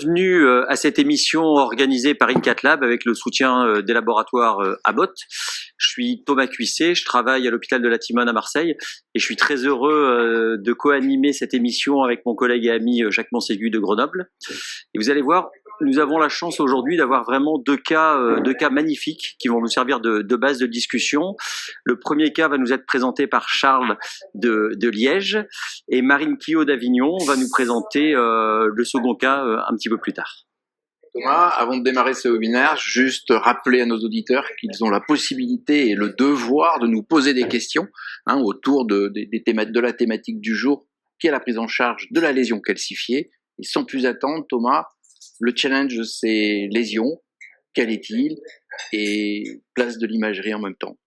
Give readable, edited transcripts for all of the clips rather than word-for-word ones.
Bienvenue à cette émission organisée par INCAT-Lab avec le soutien des laboratoires Abbott. Je suis Thomas Cuisset, je travaille à l'hôpital de la Timone à Marseille et je suis très heureux de co-animer cette émission avec mon collègue et ami Jacques Monségu de Grenoble. Et vous allez voir, nous avons la chance aujourd'hui d'avoir vraiment deux cas magnifiques qui vont nous servir de base de discussion. Le premier cas va nous être présenté par Charles de Liège et Marine Quillot d'Avignon va nous présenter le second cas un petit peu plus tard. Thomas, avant de démarrer ce webinaire, juste rappeler à nos auditeurs qu'ils ont la possibilité et le devoir de nous poser des questions autour de la thématique du jour, qui est la prise en charge de la lésion calcifiée. Et sans plus attendre, Thomas, le challenge de ces lésions, quel est-il? Et place de l'imagerie en même temps.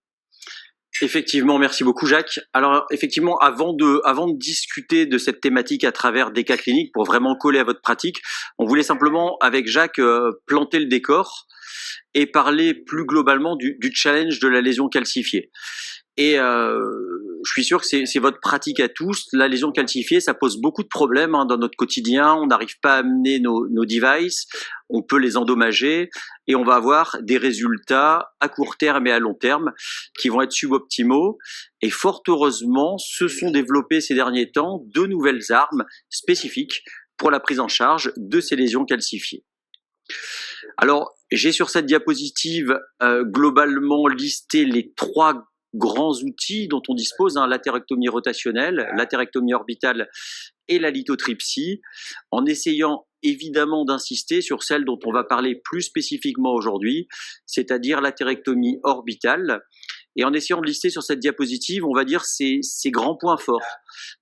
Effectivement, merci beaucoup Jacques. Alors effectivement, avant de discuter de cette thématique à travers des cas cliniques pour vraiment coller à votre pratique, on voulait simplement avec Jacques planter le décor et parler plus globalement du challenge de la lésion calcifiée. Et je suis sûr que c'est votre pratique à tous. La lésion calcifiée, ça pose beaucoup de problèmes dans notre quotidien. On n'arrive pas à amener nos devices, on peut les endommager et on va avoir des résultats à court terme et à long terme qui vont être suboptimaux. Et fort heureusement, se sont développées ces derniers temps de nouvelles armes spécifiques pour la prise en charge de ces lésions calcifiées. Alors, j'ai sur cette diapositive globalement listé les trois grands outils dont on dispose, l'atérectomie rotationnelle, l'atérectomie orbitale et la lithotripsie, en essayant évidemment d'insister sur celle dont on va parler plus spécifiquement aujourd'hui, c'est-à-dire l'atérectomie orbitale, et en essayant de lister sur cette diapositive, on va dire ces grands points forts,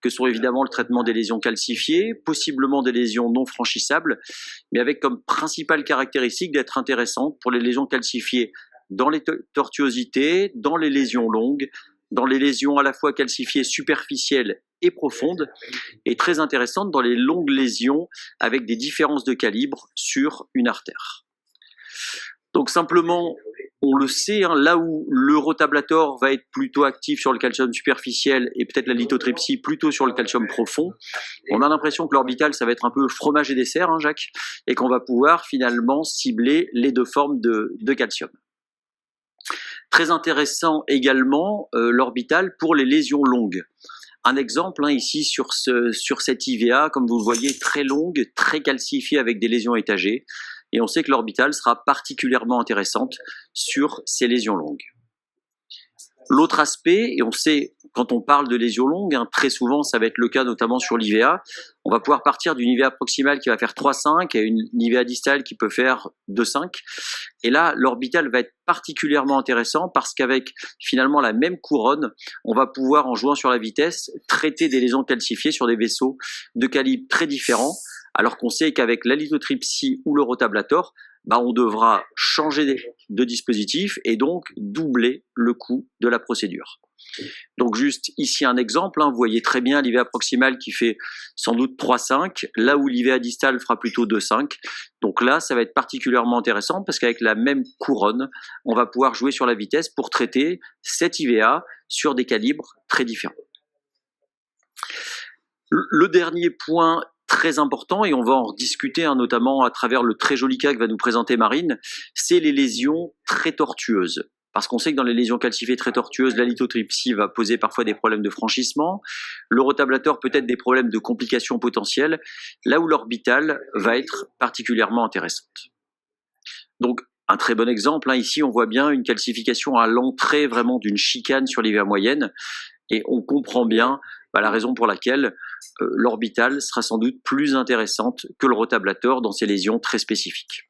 que sont évidemment le traitement des lésions calcifiées, possiblement des lésions non franchissables, mais avec comme principale caractéristique d'être intéressante pour les lésions calcifiées dans les tortuosités, dans les lésions longues, dans les lésions à la fois calcifiées superficielles et profondes, et très intéressante dans les longues lésions avec des différences de calibre sur une artère. Donc simplement, on le sait, là où le rotablator va être plutôt actif sur le calcium superficiel et peut-être la lithotripsie plutôt sur le calcium profond, on a l'impression que l'orbital, ça va être un peu fromage et dessert, Jacques, et qu'on va pouvoir finalement cibler les deux formes de calcium. Très intéressant également l'orbital pour les lésions longues. Un exemple ici sur cette IVA, comme vous le voyez, très longue, très calcifiée avec des lésions étagées. Et on sait que l'orbital sera particulièrement intéressante sur ces lésions longues. L'autre aspect, et on sait quand on parle de lésions longues, très souvent ça va être le cas notamment sur l'IVA, on va pouvoir partir d'une IVA proximale qui va faire 3,5 à une IVA distale qui peut faire 2,5. Et là, l'orbital va être particulièrement intéressant parce qu'avec finalement la même couronne, on va pouvoir, en jouant sur la vitesse, traiter des lésions calcifiées sur des vaisseaux de calibre très différents, alors qu'on sait qu'avec la lithotripsie ou le rotablator, on devra changer de dispositif et donc doubler le coût de la procédure. Donc juste ici un exemple, vous voyez très bien l'IVA proximale qui fait sans doute 3,5, là où l'IVA distale fera plutôt 2,5. Donc là, ça va être particulièrement intéressant parce qu'avec la même couronne, on va pouvoir jouer sur la vitesse pour traiter cette IVA sur des calibres très différents. Le dernier point très important, et on va en rediscuter notamment à travers le très joli cas que va nous présenter Marine, c'est les lésions très tortueuses. Parce qu'on sait que dans les lésions calcifiées très tortueuses, la lithotripsie va poser parfois des problèmes de franchissement, le rotablator peut-être des problèmes de complications potentielles, là où l'orbital va être particulièrement intéressante. Donc, un très bon exemple, ici on voit bien une calcification à l'entrée vraiment d'une chicane sur l'IVA moyenne, et on comprend bien la raison pour laquelle l'orbital sera sans doute plus intéressante que le rotablator dans ces lésions très spécifiques.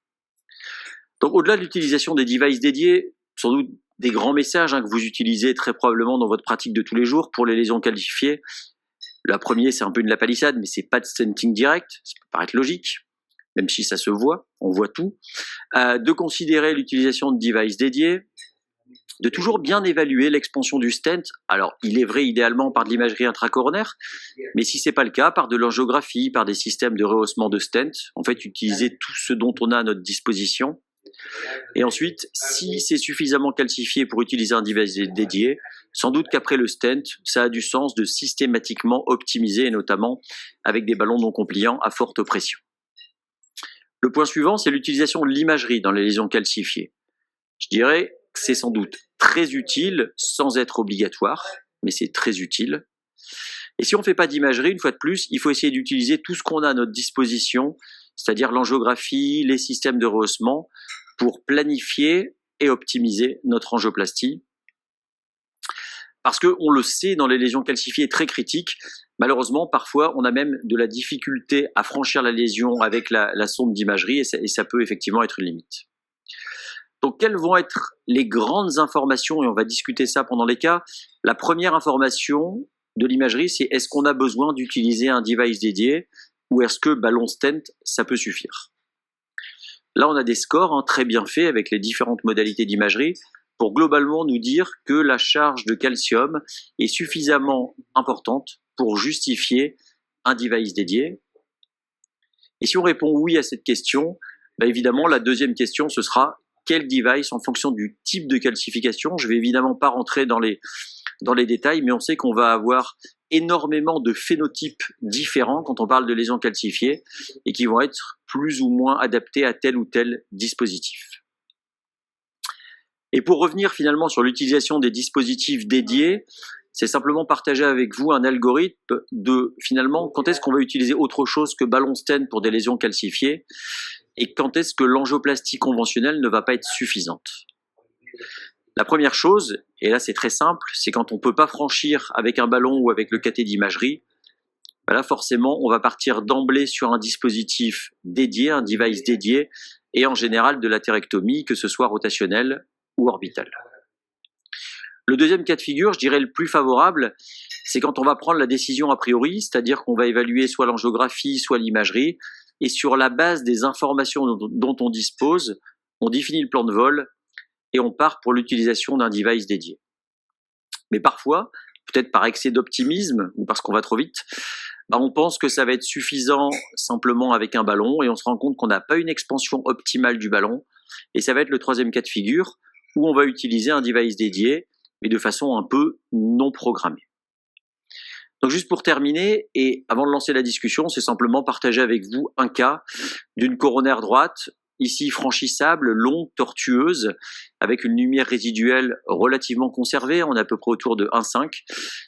Donc au-delà de l'utilisation des devices dédiés, sans doute des grands messages que vous utilisez très probablement dans votre pratique de tous les jours pour les lésions calcifiées. La première, c'est un peu une la palissade, mais c'est pas de stenting direct, ça peut paraître logique, même si ça se voit, on voit tout. De considérer l'utilisation de devices dédiés, de toujours bien évaluer l'expansion du stent. Alors, il est vrai idéalement par de l'imagerie intracoronaire, mais si c'est pas le cas, par de l'angiographie, par des systèmes de rehaussement de stent, en fait, utiliser tout ce dont on a à notre disposition. Et ensuite, si c'est suffisamment calcifié pour utiliser un device dédié, sans doute qu'après le stent, ça a du sens de systématiquement optimiser, et notamment avec des ballons non compliants à forte pression. Le point suivant, c'est l'utilisation de l'imagerie dans les lésions calcifiées. Je dirais que c'est sans doute très utile, sans être obligatoire, mais c'est très utile. Et si on ne fait pas d'imagerie, une fois de plus, il faut essayer d'utiliser tout ce qu'on a à notre disposition, c'est-à-dire l'angiographie, les systèmes de rehaussement, pour planifier et optimiser notre angioplastie. Parce qu'on le sait, dans les lésions calcifiées très critiques, malheureusement, parfois, on a même de la difficulté à franchir la lésion avec la sonde d'imagerie, et ça peut effectivement être une limite. Donc, quelles vont être les grandes informations, et on va discuter ça pendant les cas. La première information de l'imagerie, c'est est-ce qu'on a besoin d'utiliser un device dédié, ou est-ce que ballon stent, ça peut suffire? Là, on a des scores très bien faits avec les différentes modalités d'imagerie, pour globalement nous dire que la charge de calcium est suffisamment importante pour justifier un device dédié. Et si on répond oui à cette question, évidemment, la deuxième question, ce sera quel device en fonction du type de calcification. Je ne vais évidemment pas rentrer dans les détails, mais on sait qu'on va avoir énormément de phénotypes différents quand on parle de lésions calcifiées et qui vont être plus ou moins adaptés à tel ou tel dispositif. Et pour revenir finalement sur l'utilisation des dispositifs dédiés, c'est simplement partager avec vous un algorithme de finalement quand est-ce qu'on va utiliser autre chose que ballon stent pour des lésions calcifiées et quand est-ce que l'angioplastie conventionnelle ne va pas être suffisante. La première chose, et là c'est très simple, c'est quand on ne peut pas franchir avec un ballon ou avec le cathé d'imagerie, là forcément on va partir d'emblée sur un dispositif dédié, un device dédié, et en général de l'atérectomie, que ce soit rotationnelle ou orbitale. Le deuxième cas de figure, je dirais le plus favorable, c'est quand on va prendre la décision a priori, c'est-à-dire qu'on va évaluer soit l'angiographie, soit l'imagerie, et sur la base des informations dont on dispose, on définit le plan de vol et on part pour l'utilisation d'un device dédié. Mais parfois, peut-être par excès d'optimisme ou parce qu'on va trop vite, on pense que ça va être suffisant simplement avec un ballon et on se rend compte qu'on n'a pas une expansion optimale du ballon. Et ça va être le troisième cas de figure où on va utiliser un device dédié, mais de façon un peu non programmée. Donc juste pour terminer, et avant de lancer la discussion, c'est simplement partager avec vous un cas d'une coronaire droite, ici franchissable, longue, tortueuse, avec une lumière résiduelle relativement conservée, on est à peu près autour de 1,5,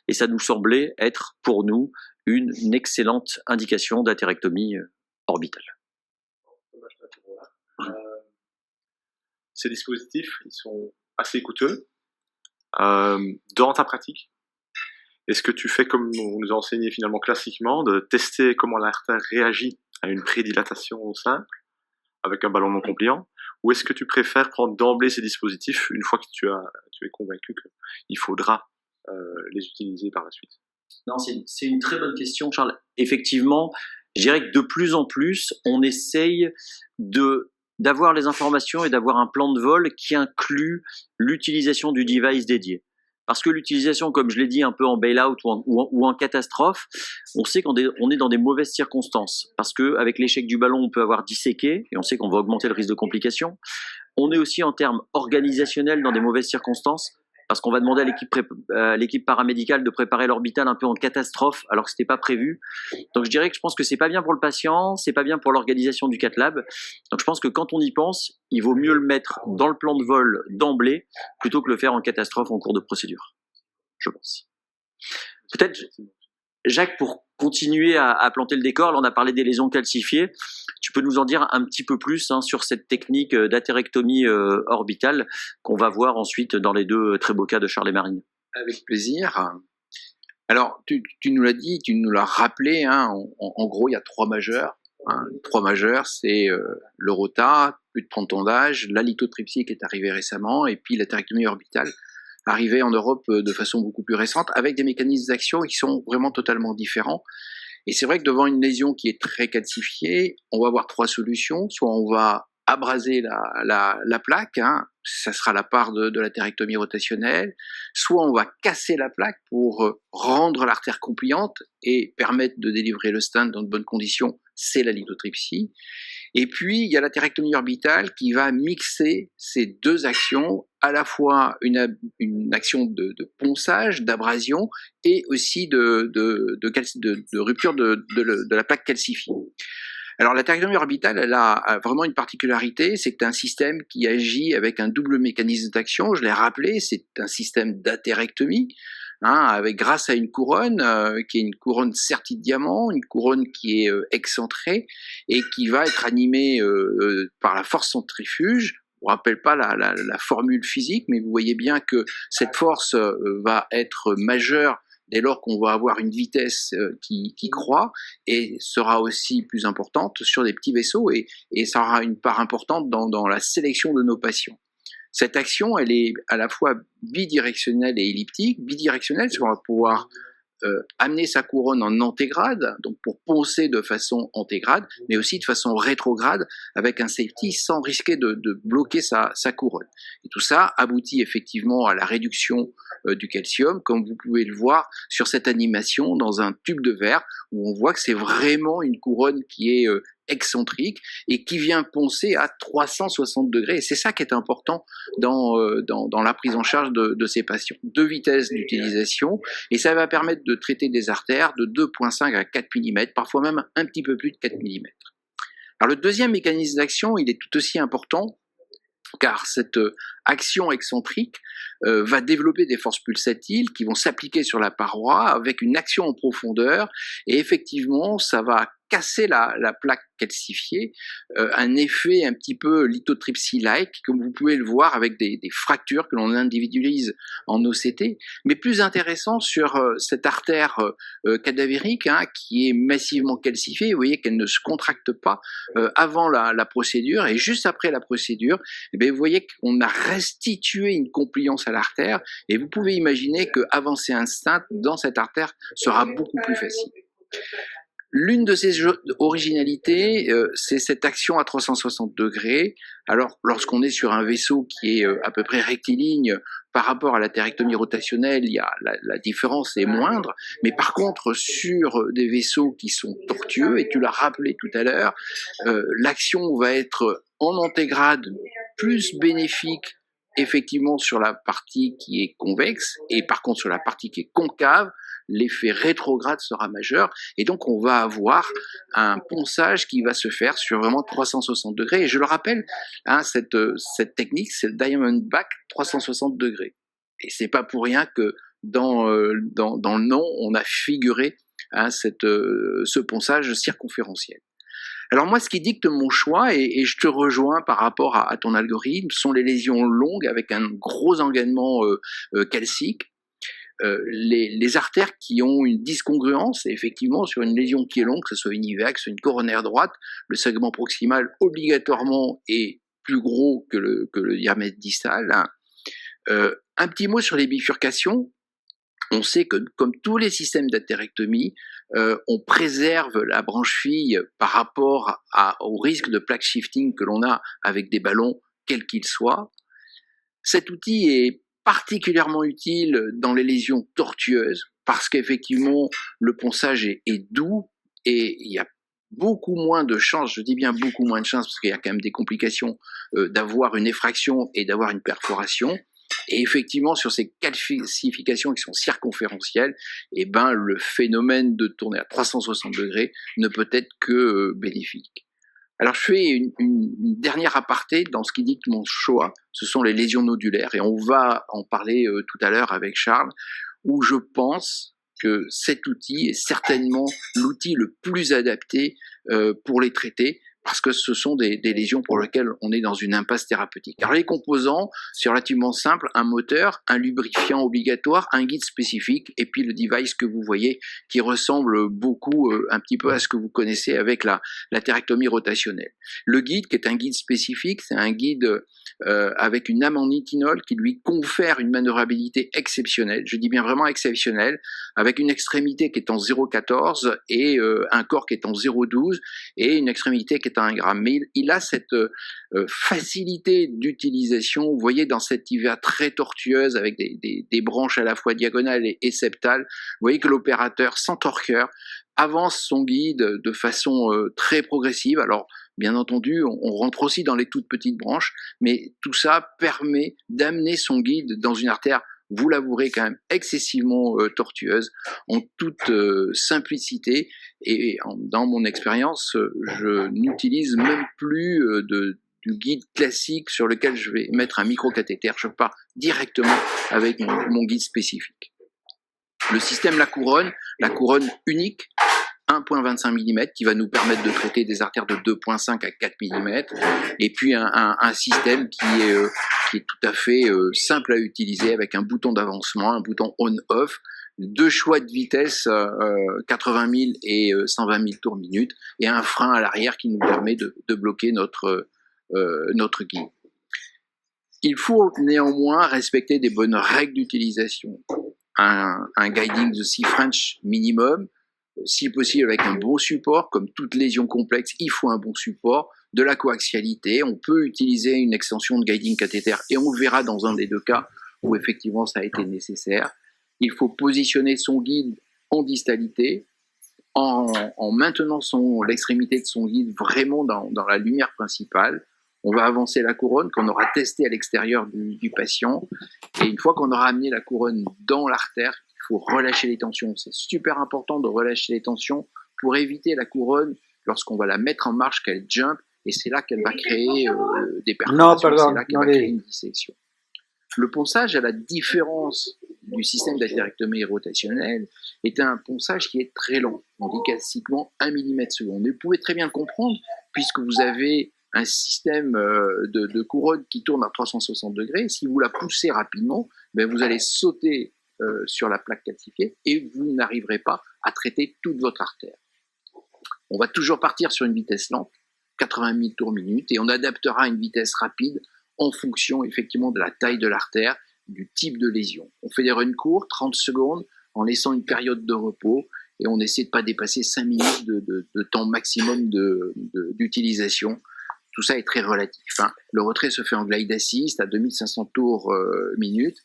et ça nous semblait être pour nous une excellente indication d'atérectomie orbitale. Ces dispositifs, ils sont assez coûteux. Dans ta pratique, est-ce que tu fais comme on nous a enseigné finalement classiquement, de tester comment l'artère réagit à une prédilatation simple avec un ballon non compliant, ou est-ce que tu préfères prendre d'emblée ces dispositifs une fois que tu es convaincu qu'il faudra les utiliser par la suite? Non, c'est une très bonne question, Charles. Effectivement, je dirais que de plus en plus, on essaye d'avoir les informations et d'avoir un plan de vol qui inclut l'utilisation du device dédié. Parce que l'utilisation, comme je l'ai dit, un peu en bail-out ou en catastrophe, on sait qu'on est dans des mauvaises circonstances. Parce qu'avec l'échec du ballon, on peut avoir disséqué, et on sait qu'on va augmenter le risque de complications. On est aussi en termes organisationnels dans des mauvaises circonstances, parce qu'on va demander à l'équipe paramédicale de préparer l'orbital un peu en catastrophe, alors que ce n'était pas prévu. Donc je dirais que je pense que c'est pas bien pour le patient, c'est pas bien pour l'organisation du cath lab. Donc je pense que quand on y pense, il vaut mieux le mettre dans le plan de vol d'emblée, plutôt que le faire en catastrophe en cours de procédure, je pense. Peut-être, Jacques, pour continuer à planter le décor, là on a parlé des lésions calcifiées, tu peux nous en dire un petit peu plus sur cette technique d'atérectomie orbitale qu'on va voir ensuite dans les deux très beaux cas de Charles et Marine. Avec plaisir. Alors, tu nous l'as dit, tu nous l'as rappelé, en gros, il y a trois majeurs. Trois majeurs, c'est le rota, plus de 30 ans d'âge, la lithotripsie qui est arrivée récemment, et puis l'atérectomie orbitale, arrivée en Europe de façon beaucoup plus récente, avec des mécanismes d'action qui sont vraiment totalement différents. Et c'est vrai que devant une lésion qui est très calcifiée, on va avoir trois solutions. Soit on va abraser la plaque, ça sera la part de l'atérectomie rotationnelle, soit on va casser la plaque pour rendre l'artère compliante et permettre de délivrer le stent dans de bonnes conditions, c'est la lithotripsie. Et puis, il y a l'atérectomie orbitale qui va mixer ces deux actions, à la fois une action de ponçage, d'abrasion, et aussi de rupture de la plaque calcifiée. Alors la tachycardie orbitale, elle a vraiment une particularité, c'est que c'est un système qui agit avec un double mécanisme d'action. Je l'ai rappelé, c'est un système d'atérectomie, avec grâce à une couronne qui est une couronne sertie de diamant, une couronne qui est excentrée et qui va être animée par la force centrifuge. Je ne vous rappelle pas la formule physique, mais vous voyez bien que cette force va être majeure dès lors qu'on va avoir une vitesse qui croît et sera aussi plus importante sur des petits vaisseaux et ça aura une part importante dans la sélection de nos patients. Cette action, elle est à la fois bidirectionnelle et elliptique. Bidirectionnelle, c'est qu'on va pouvoir amener sa couronne en antégrade, donc pour poncer de façon antégrade, mais aussi de façon rétrograde avec un safety sans risquer de bloquer sa couronne. Et tout ça aboutit effectivement à la réduction du calcium, comme vous pouvez le voir sur cette animation dans un tube de verre, où on voit que c'est vraiment une couronne qui est excentrique et qui vient poncer à 360 degrés. Et c'est ça qui est important dans la prise en charge de ces patients. 2 vitesses d'utilisation et ça va permettre de traiter des artères de 2,5 à 4 mm, parfois même un petit peu plus de 4 mm. Alors le deuxième mécanisme d'action, il est tout aussi important car cette action excentrique va développer des forces pulsatiles qui vont s'appliquer sur la paroi avec une action en profondeur et effectivement ça va casser la plaque calcifiée, un effet un petit peu lithotripsy-like, comme vous pouvez le voir avec des fractures que l'on individualise en OCT, mais plus intéressant sur cette artère cadavérique qui est massivement calcifiée. Vous voyez qu'elle ne se contracte pas avant la procédure et juste après la procédure, vous voyez qu'on a restitué une compliance à l'artère et vous pouvez imaginer qu'avancer un stent dans cette artère sera beaucoup plus facile. L'une de ces originalités, c'est cette action à 360 degrés. Alors, lorsqu'on est sur un vaisseau qui est à peu près rectiligne par rapport à l'atérectomie rotationnelle, la différence est moindre. Mais par contre, sur des vaisseaux qui sont tortueux, et tu l'as rappelé tout à l'heure, l'action va être en antégrade plus bénéfique effectivement sur la partie qui est convexe, et par contre sur la partie qui est concave, l'effet rétrograde sera majeur, et donc on va avoir un ponçage qui va se faire sur vraiment 360 degrés, et je le rappelle, cette technique, c'est le Diamond Back 360 degrés. Et c'est pas pour rien que dans le nom, on a figuré ce ponçage circonférentiel. Alors moi, ce qui dicte mon choix, et je te rejoins par rapport à ton algorithme, sont les lésions longues avec un gros engagement calcique. Les artères qui ont une discongruence, et effectivement sur une lésion qui est longue, que ce soit une iliaque, soit une coronaire droite, le segment proximal obligatoirement est plus gros que le diamètre distal. Un petit mot sur les bifurcations. On sait que, comme tous les systèmes d'atérectomie, on préserve la branche fille par rapport au risque de plaque shifting que l'on a avec des ballons, quels qu'ils soient. Cet outil est particulièrement utile dans les lésions tortueuses parce qu'effectivement, le ponçage est doux et il y a beaucoup moins de chances, je dis bien beaucoup moins de chances parce qu'il y a quand même des complications d'avoir une effraction et d'avoir une perforation. Et effectivement, sur ces calcifications qui sont circonférentielles, le phénomène de tourner à 360 degrés ne peut être que bénéfique. Alors, je fais une dernière aparté dans ce qui dicte mon choix. Ce sont les lésions nodulaires, et on va en parler tout à l'heure avec Charles, où je pense que cet outil est certainement l'outil le plus adapté pour les traiter, parce que ce sont des lésions pour lesquelles on est dans une impasse thérapeutique. Alors les composants, c'est relativement simple, un moteur, un lubrifiant obligatoire, un guide spécifique, et puis le device que vous voyez qui ressemble beaucoup un petit peu à ce que vous connaissez avec l'atérectomie rotationnelle. Le guide, qui est un guide spécifique, c'est un guide avec une amanitinol qui lui confère une manœuvrabilité exceptionnelle, je dis bien vraiment exceptionnelle, avec une extrémité qui est en 0,14 et un corps qui est en 0,12 et une extrémité qui est à 1 gramme. Mais il a cette facilité d'utilisation, vous voyez, dans cette IVA très tortueuse avec des branches à la fois diagonales et septales, vous voyez que l'opérateur, sans torqueur, avance son guide de façon très progressive. Alors, bien entendu, on rentre aussi dans les toutes petites branches, mais tout ça permet d'amener son guide dans une artère vous l'avouerez, quand même excessivement tortueuse, en toute simplicité. Et dans mon expérience, je n'utilise même plus du guide classique sur lequel je vais mettre un microcathéter. Je pars directement avec mon guide spécifique. Le système la couronne unique, 1,25 mm, qui va nous permettre de traiter des artères de 2,5 à 4 mm, et puis un système qui est tout à fait simple à utiliser, avec un bouton d'avancement, un bouton on-off, 2 choix de vitesse, 80 000 et 120 000 tours minute, et un frein à l'arrière qui nous permet de bloquer notre guide. Il faut néanmoins respecter des bonnes règles d'utilisation. Un guiding de 6 French minimum, si possible avec un bon support. Comme toute lésion complexe, il faut un bon support, de la coaxialité. On peut utiliser une extension de guiding cathéter, et on verra dans un des 2 cas où effectivement ça a été nécessaire. Il faut positionner son guide en distalité, en maintenant l'extrémité de son guide vraiment dans la lumière principale. On va avancer la couronne qu'on aura testée à l'extérieur du patient, et une fois qu'on aura amené la couronne dans l'artère, il faut relâcher les tensions. C'est super important de relâcher les tensions pour éviter la couronne lorsqu'on va la mettre en marche, qu'elle jump, et c'est là qu'elle va créer des perforations, c'est là qu'elle va créer une dissection. Le ponçage, à la différence du système d'athérectomie rotationnelle, est un ponçage qui est très lent. On dit classiquement 1 mm/s. Vous pouvez très bien le comprendre, puisque vous avez un système de couronne qui tourne à 360 degrés. Si vous la poussez rapidement, vous allez sauter sur la plaque calcifiée et vous n'arriverez pas à traiter toute votre artère. On va toujours partir sur une vitesse lente, 80 000 tours minute, et on adaptera une vitesse rapide en fonction effectivement de la taille de l'artère, du type de lésion. On fait des runs courts, 30 secondes, en laissant une période de repos, et on essaie de ne pas dépasser 5 minutes de temps maximum d'utilisation. Tout ça est très relatif. Le retrait se fait en glide assist à 2500 tours minute.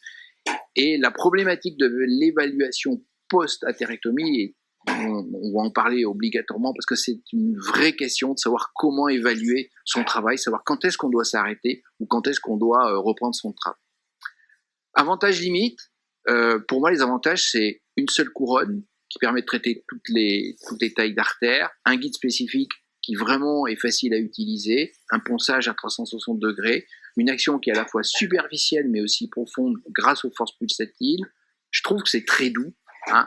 Et la problématique de l'évaluation post-athérectomie, on va en parler obligatoirement parce que c'est une vraie question de savoir comment évaluer son travail, savoir quand est-ce qu'on doit s'arrêter ou quand est-ce qu'on doit reprendre son travail. Avantages limites, pour moi les avantages c'est une seule couronne qui permet de traiter toutes les tailles d'artères, un guide spécifique qui vraiment est facile à utiliser, un ponçage à 360 degrés, une action qui est à la fois superficielle mais aussi profonde grâce aux forces pulsatiles. Je trouve que c'est très doux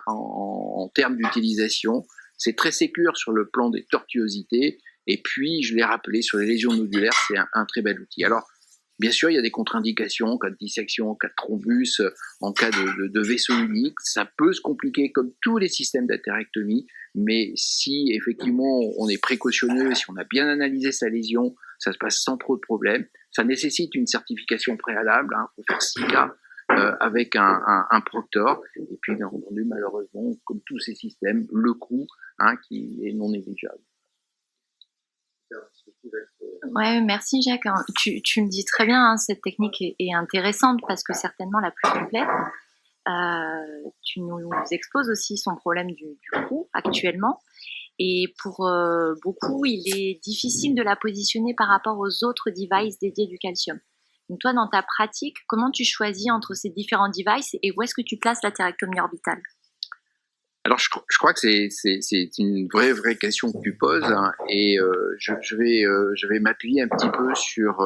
en termes d'utilisation, c'est très sécure sur le plan des tortuosités, et puis je l'ai rappelé, sur les lésions nodulaires, c'est un très bel outil. Alors, bien sûr, il y a des contre-indications en cas de dissection, en cas de thrombus, en cas de vaisseau unique. Ça peut se compliquer comme tous les systèmes d'athérectomie, mais si effectivement on est précautionneux, si on a bien analysé sa lésion, ça se passe sans trop de problèmes. Ça nécessite une certification préalable, faut faire 6 cas avec un proctor. Et puis, bien entendu, malheureusement, comme tous ces systèmes, le coût qui est non négligeable. Ouais, merci Jacques. Tu me dis très bien, cette technique est intéressante parce que certainement la plus complète. Tu nous exposes aussi son problème du coût actuellement. Et pour beaucoup, il est difficile de la positionner par rapport aux autres devices dédiés du calcium. Donc toi, dans ta pratique, comment tu choisis entre ces différents devices et où est-ce que tu places l'athérectomie orbitale ? Alors, je crois que c'est une vraie question que tu poses, et je vais m'appuyer un petit peu sur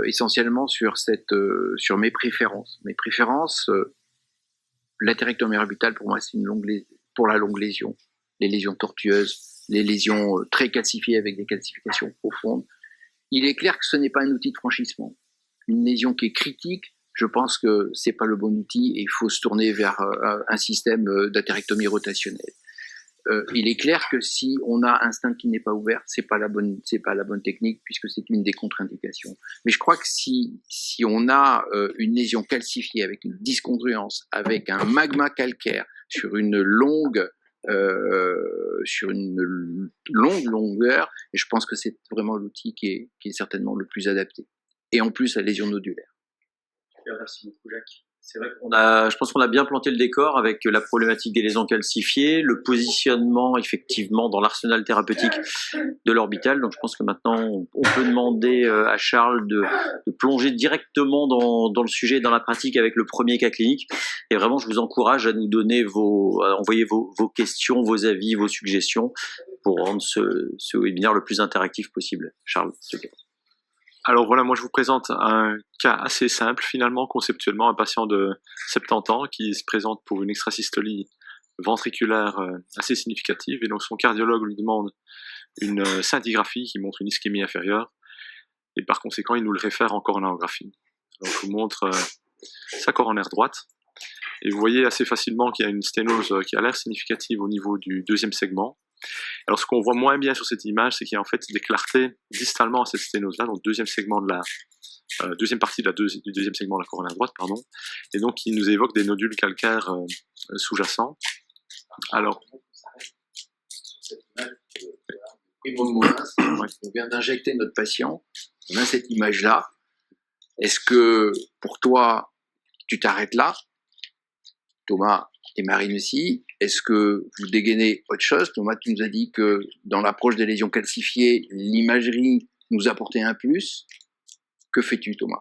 essentiellement sur mes préférences. Mes préférences, l'athérectomie orbitale pour moi c'est pour la longue lésion, les lésions tortueuses, les lésions très calcifiées avec des calcifications profondes. Il est clair que ce n'est pas un outil de franchissement. Une lésion qui est critique, je pense que c'est pas le bon outil et il faut se tourner vers un système d'athérectomie rotationnelle. Il est clair que si on a un stent qui n'est pas ouvert, c'est pas la bonne technique puisque c'est une des contre-indications. Mais je crois que si on a une lésion calcifiée avec une dyscongruence, avec un magma calcaire sur une longue longueur, et je pense que c'est vraiment l'outil qui est certainement le plus adapté. Et en plus, la lésion nodulaire. Merci beaucoup, Jacques. C'est vrai je pense qu'on a bien planté le décor avec la problématique des lésions calcifiées, le positionnement effectivement dans l'arsenal thérapeutique de l'orbital. Donc je pense que maintenant on peut demander à Charles de plonger directement dans le sujet, dans la pratique avec le premier cas clinique. Et vraiment, je vous encourage à nous donner à envoyer vos questions, vos avis, vos suggestions pour rendre ce webinaire le plus interactif possible. Charles, s'il te plaît. Alors voilà, moi je vous présente un cas assez simple finalement, conceptuellement, un patient de 70 ans qui se présente pour une extrasystolie ventriculaire assez significative, et donc son cardiologue lui demande une scintigraphie qui montre une ischémie inférieure, et par conséquent il nous le réfère en coronarographie. Donc je vous montre sa coronaire droite, et vous voyez assez facilement qu'il y a une sténose qui a l'air significative au niveau du deuxième segment. Alors ce qu'on voit moins bien sur cette image, c'est qu'il y a en fait des clartés distalement à cette sténose-là, donc deuxième segment de deuxième partie du deuxième segment de la coronaire droite, pardon, et donc il nous évoque des nodules calcaires sous-jacents. Alors, on vient d'injecter notre patient, on a cette image-là. Est-ce que pour toi, tu t'arrêtes là, Thomas et Marine aussi? Est-ce que vous dégainez autre chose? Thomas, tu nous as dit que dans l'approche des lésions calcifiées, l'imagerie nous apportait un plus. Que fais-tu, Thomas?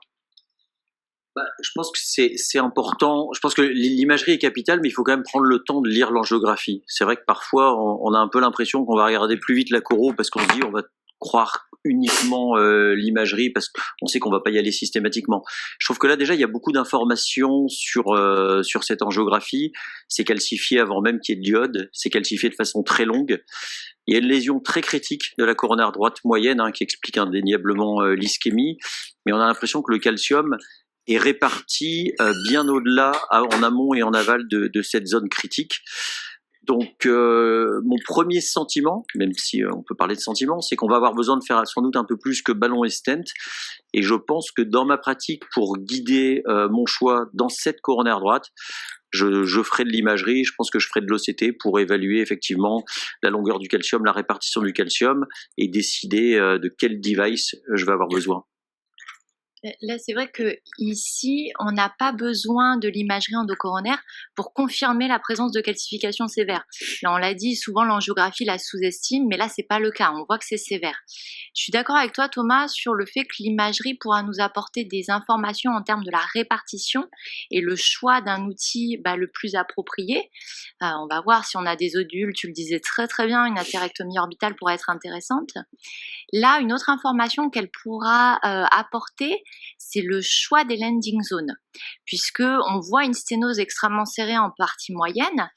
Je pense que c'est important. Je pense que l'imagerie est capitale, mais il faut quand même prendre le temps de lire l'angiographie. C'est vrai que parfois, on a un peu l'impression qu'on va regarder plus vite la coro parce qu'on se dit on va croire uniquement l'imagerie parce qu'on sait qu'on va pas y aller systématiquement. Je trouve que là déjà il y a beaucoup d'informations sur cette angiographie. C'est calcifié avant même qu'il y ait de l'iode. C'est calcifié de façon très longue. Il y a une lésion très critique de la coronaire droite moyenne qui explique indéniablement l'ischémie, mais on a l'impression que le calcium est réparti bien au-delà, en amont et en aval de cette zone critique. Donc, mon premier sentiment, même si on peut parler de sentiment, c'est qu'on va avoir besoin de faire sans doute un peu plus que ballon et stent. Et je pense que dans ma pratique, pour guider mon choix dans cette coronaire droite, je ferai de l'imagerie, je pense que je ferai de l'OCT pour évaluer effectivement la longueur du calcium, la répartition du calcium et décider de quel device je vais avoir besoin. Là, c'est vrai que ici, on n'a pas besoin de l'imagerie endocoronaire pour confirmer la présence de calcification sévère. Là, on l'a dit, souvent l'angiographie la sous-estime, mais là, c'est pas le cas. On voit que c'est sévère. Je suis d'accord avec toi, Thomas, sur le fait que l'imagerie pourra nous apporter des informations en termes de la répartition et le choix d'un outil le plus approprié. On va voir si on a des nodules. Tu le disais très très bien, une athérectomie orbitale pourrait être intéressante. Là, une autre information qu'elle pourra apporter, c'est le choix des landing zones, puisque on voit une sténose extrêmement serrée en partie moyenne,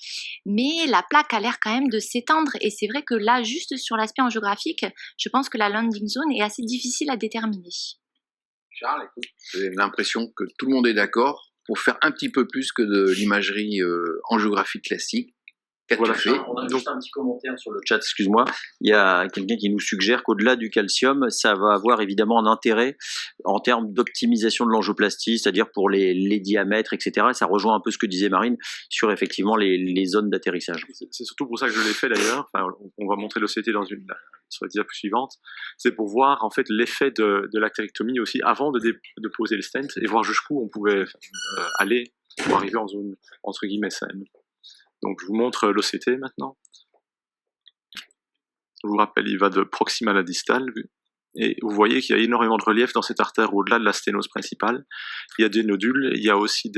mais la plaque a l'air quand même de s'étendre, et c'est vrai que là, juste sur l'aspect angiographique, je pense que la landing zone est assez difficile à déterminer. Charles, écoute, j'ai l'impression que tout le monde est d'accord pour faire un petit peu plus que de l'imagerie angiographique classique. Voilà, on a juste un petit commentaire sur le chat, excuse-moi. Il y a quelqu'un qui nous suggère qu'au-delà du calcium, ça va avoir évidemment un intérêt en termes d'optimisation de l'angioplastie, c'est-à-dire pour les diamètres, etc. Et ça rejoint un peu ce que disait Marine sur effectivement les zones d'atterrissage. C'est surtout pour ça que je l'ai fait d'ailleurs. Enfin, on va montrer l'OCT sur la diapo suivante. C'est pour voir en fait l'effet de l'actérectomie aussi avant de poser le stent et voir jusqu'où on pouvait aller pour arriver en zone entre guillemets saine. Donc je vous montre l'OCT maintenant. Je vous rappelle, il va de proximal à distal. Et vous voyez qu'il y a énormément de relief dans cette artère au-delà de la sténose principale. Il y a des nodules, il y a aussi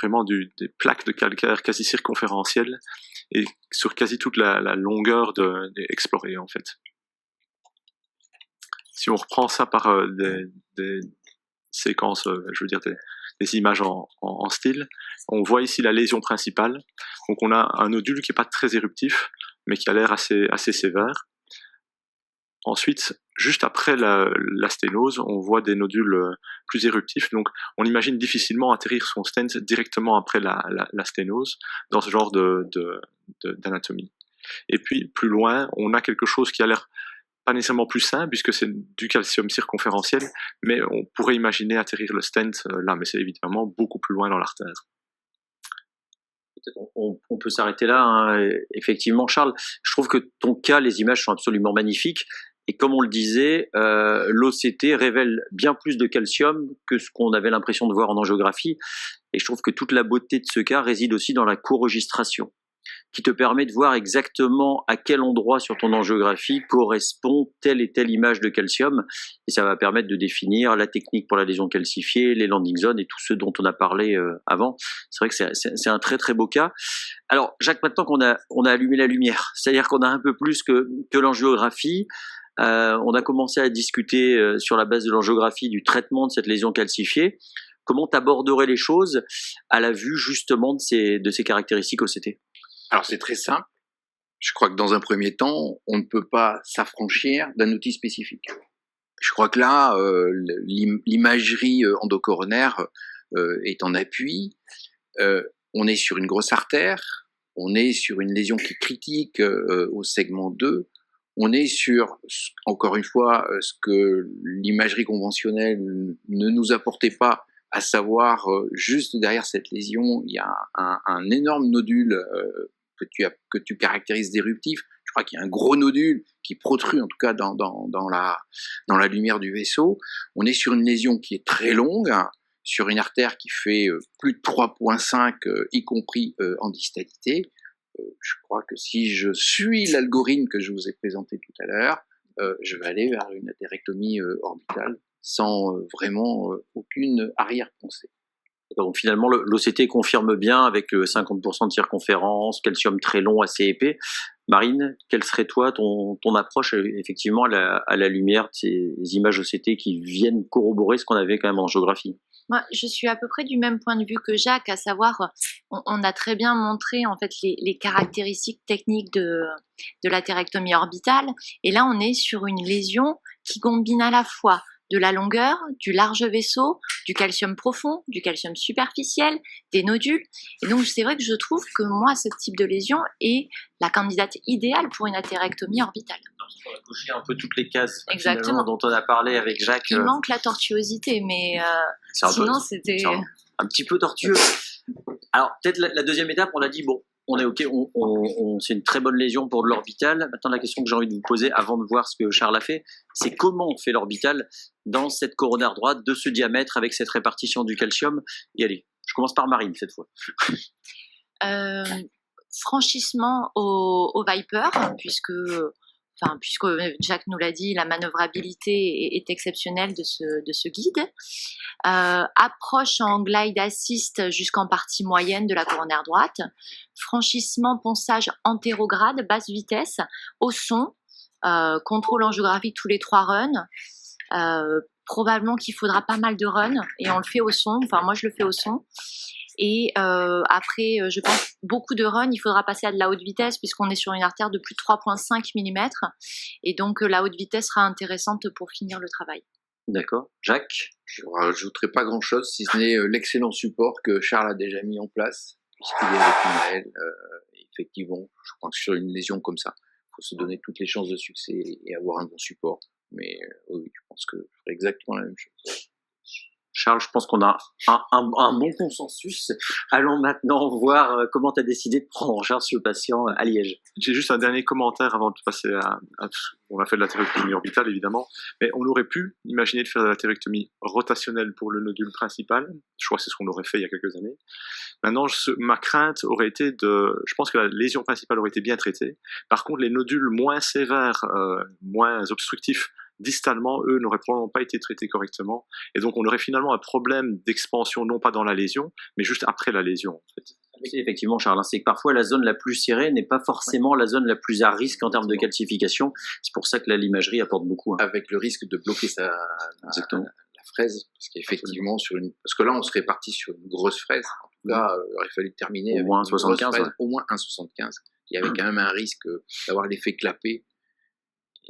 vraiment des plaques de calcaire quasi circonférentielles et sur quasi toute la longueur explorée en fait. Si on reprend ça par des séquences, je veux dire des images en style, on voit ici la lésion principale. Donc on a un nodule qui n'est pas très éruptif, mais qui a l'air assez sévère. Ensuite, juste après la sténose, on voit des nodules plus éruptifs. Donc on imagine difficilement atterrir son stent directement après la sténose dans ce genre d'anatomie. Et puis plus loin, on a quelque chose qui a l'air pas nécessairement plus sain, puisque c'est du calcium circonférentiel, mais on pourrait imaginer atterrir le stent là, mais c'est évidemment beaucoup plus loin dans l'artère. On peut s'arrêter là, Effectivement, Charles, je trouve que ton cas, les images sont absolument magnifiques, Et comme on le disait, l'OCT révèle bien plus de calcium que ce qu'on avait l'impression de voir en angiographie. Et je trouve que toute la beauté de ce cas réside aussi dans la co-registration, qui te permet de voir exactement à quel endroit sur ton angiographie correspond telle et telle image de calcium. Et ça va permettre de définir la technique pour la lésion calcifiée, les landing zones et tout ce dont on a parlé avant. C'est vrai que c'est un très très beau cas. Alors, Jacques, maintenant qu'on a allumé la lumière, c'est-à-dire qu'on a un peu plus que l'angiographie, on a commencé à discuter sur la base de l'angiographie du traitement de cette lésion calcifiée. Comment tu aborderais les choses à la vue justement de ces caractéristiques OCT? Alors c'est très simple. Je crois que dans un premier temps, on ne peut pas s'affranchir d'un outil spécifique. Je crois que là, l'imagerie endocoronaire est en appui. On est sur une grosse artère, on est sur une lésion qui est critique au segment 2. On est sur, encore une fois, ce que l'imagerie conventionnelle ne nous apportait pas, à savoir, juste derrière cette lésion, il y a un énorme nodule que tu caractérises d'éruptif. Je crois qu'il y a un gros nodule qui protrude, en tout cas dans la lumière du vaisseau. On est sur une lésion qui est très longue, sur une artère qui fait plus de 3,5, y compris en distalité. Je crois que si je suis l'algorithme que je vous ai présenté tout à l'heure, je vais aller vers une atérectomie orbitale sans vraiment aucune arrière-pensée. Donc finalement, l'OCT confirme bien avec 50% de circonférence, calcium très long, assez épais. Marine, quelle serait toi ton approche effectivement à la lumière de ces images OCT qui viennent corroborer ce qu'on avait quand même en angiographie? Moi, je suis à peu près du même point de vue que Jacques, à savoir, on a très bien montré en fait les caractéristiques techniques de l'atérectomie orbitale. Et là, on est sur une lésion qui combine à la fois de la longueur, du large vaisseau, du calcium profond, du calcium superficiel, des nodules. Et donc, c'est vrai que je trouve que moi, ce type de lésion est la candidate idéale pour une atérectomie orbitale. On a coché un peu toutes les cases Exactement. Dont on a parlé avec Jacques. Il manque la tortuosité, mais sinon, c'était... un petit peu tortueux. Alors, peut-être la deuxième étape, on a dit, bon, on est OK, c'est une très bonne lésion pour de l'orbital. Maintenant, la question que j'ai envie de vous poser avant de voir ce que Charles a fait, c'est comment on fait l'orbital dans cette coronaire droite de ce diamètre avec cette répartition du calcium. Et allez, je commence par Marine cette fois. Franchissement au Viper, puisque Jacques nous l'a dit, la manœuvrabilité est exceptionnelle de ce guide. Approche en glide assist jusqu'en partie moyenne de la coronaire droite. Franchissement, ponçage antérograde, basse vitesse, au son, contrôle angiographique tous les 3 runs. Probablement qu'il faudra pas mal de runs, et on le fait au son, enfin moi je le fais au son. Et après, je pense, beaucoup de runs, il faudra passer à de la haute vitesse puisqu'on est sur une artère de plus de 3,5 mm. Et donc, la haute vitesse sera intéressante pour finir le travail. D'accord. Jacques? Je ne rajouterai pas grand-chose, si ce n'est l'excellent support que Charles a déjà mis en place, puisqu'il est avec une aile. Effectivement, je crois que sur une lésion comme ça, il faut se donner toutes les chances de succès et avoir un bon support. Mais oui, je pense que je ferai exactement la même chose. Charles, je pense qu'on a un bon consensus. Allons maintenant voir comment tu as décidé de prendre en charge ce patient à Liège. J'ai juste un dernier commentaire avant de passer on a fait de l'atérectomie orbitale évidemment, mais on aurait pu imaginer de faire de l'atérectomie rotationnelle pour le nodule principal. Je crois que c'est ce qu'on aurait fait il y a quelques années. Maintenant, ma crainte aurait été je pense que la lésion principale aurait été bien traitée. Par contre, les nodules moins sévères, moins obstructifs, distalement, eux, n'auraient probablement pas été traités correctement. Et donc, on aurait finalement un problème d'expansion, non pas dans la lésion, mais juste après la lésion, en fait. Effectivement, Charles, c'est que parfois la zone la plus serrée n'est pas forcément la zone la plus à risque en termes de calcification. C'est pour ça que là, l'imagerie apporte beaucoup. Avec le risque de bloquer la fraise, parce qu'effectivement, parce que là, on serait parti sur une grosse fraise. En tout cas, il aurait fallu terminer au moins 1,75. Au moins 1,75. Il y avait quand même un risque d'avoir l'effet clapé.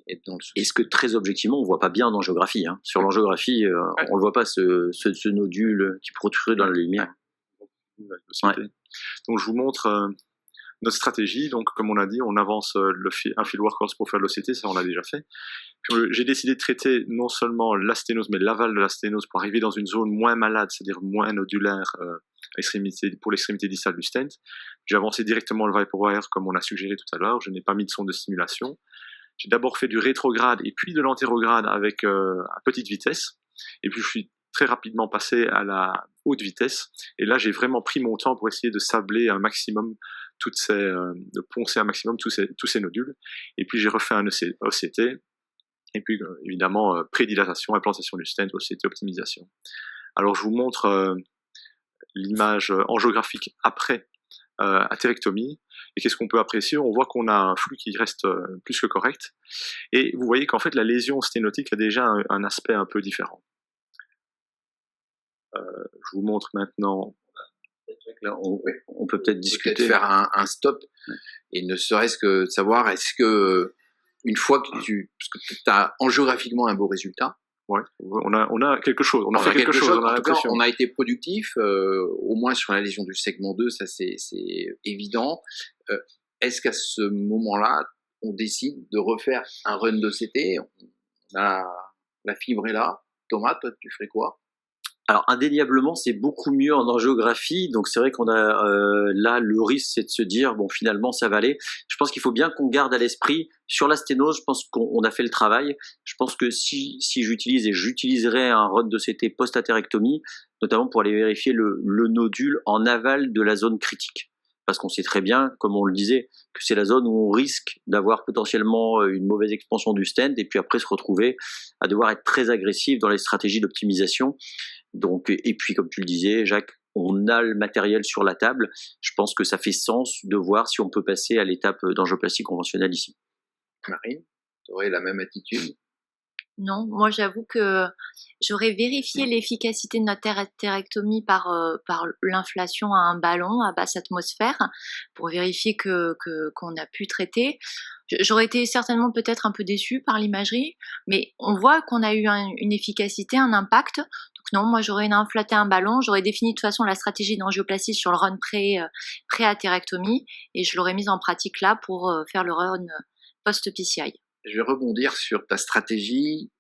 Est-ce que très objectivement, on ne voit pas bien en angiographie, hein. Sur l'angiographie, on ne voit pas ce nodule qui protrude dans la lumière. Ouais. Donc je vous montre notre stratégie. Donc comme on a dit, on avance un field workhorse pour faire l'OCT, ça on l'a déjà fait. J'ai décidé de traiter non seulement l'asténose, mais l'aval de l'asténose pour arriver dans une zone moins malade, c'est-à-dire moins nodulaire pour l'extrémité distale du stent. J'ai avancé directement le ViperWire comme on a suggéré tout à l'heure. Je n'ai pas mis de sonde de stimulation. J'ai d'abord fait du rétrograde et puis de l'antérograde avec à petite vitesse. Et puis je suis très rapidement passé à la haute vitesse. Et là, j'ai vraiment pris mon temps pour essayer de sabler un maximum de poncer un maximum tous ces nodules. Et puis j'ai refait un OCT. Et puis évidemment, prédilatation, implantation du stent, OCT, optimisation. Alors je vous montre l'image angiographique après atérectomie. Et qu'est-ce qu'on peut apprécier? On voit qu'on a un flux qui reste plus que correct. Et vous voyez qu'en fait, la lésion sténotique a déjà un aspect un peu différent. Je vous montre maintenant. Là, on peut peut-être discuter. Peut-être faire un stop, et ne serait-ce que de savoir, est-ce que une fois que parce que tu as angiographiquement un beau résultat, ouais, on a quelque chose, on a fait quelque chose, on a l'impression. On a été productif, au moins sur la lésion du segment 2, ça c'est évident. Est-ce qu'à ce moment-là, on décide de refaire un run d'OCT? La fibre est là. Thomas, toi, tu ferais quoi? Alors indéniablement, c'est beaucoup mieux en angiographie, donc c'est vrai qu'on a là le risque, c'est de se dire bon finalement ça va aller. Je pense qu'il faut bien qu'on garde à l'esprit sur la sténose. Je pense qu'on a fait le travail. Je pense que si j'utilise et j'utiliserai un run de CT post-atérectomie, notamment pour aller vérifier le nodule en aval de la zone critique. Parce qu'on sait très bien, comme on le disait, que c'est la zone où on risque d'avoir potentiellement une mauvaise expansion du stent et puis après se retrouver à devoir être très agressif dans les stratégies d'optimisation. Donc, et puis comme tu le disais, Jacques, on a le matériel sur la table. Je pense que ça fait sens de voir si on peut passer à l'étape d'angioplastie conventionnelle ici. Marine, tu aurais la même attitude? Non, moi j'avoue que j'aurais vérifié l'efficacité de notre atérectomie par l'inflation à un ballon à basse atmosphère pour vérifier qu'on a pu traiter. J'aurais été certainement peut-être un peu déçue par l'imagerie, mais on voit qu'on a eu une efficacité, un impact. Donc non, moi j'aurais inflaté un ballon, j'aurais défini de toute façon la stratégie d'angioplastie sur le run pré-atérectomie et je l'aurais mise en pratique là pour faire le run post-PCI. Je vais rebondir sur ta stratégie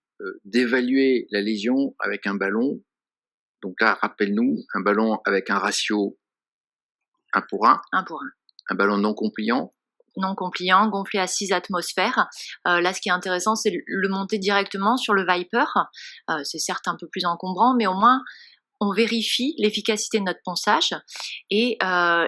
d'évaluer la lésion avec un ballon. Donc là, rappelle-nous, un ballon avec un ratio 1 pour 1. 1 pour 1. Un ballon non compliant. Non compliant, gonflé à 6 atmosphères. Là, ce qui est intéressant, c'est le monter directement sur le Viper. C'est certes un peu plus encombrant, mais au moins, on vérifie l'efficacité de notre ponçage. Et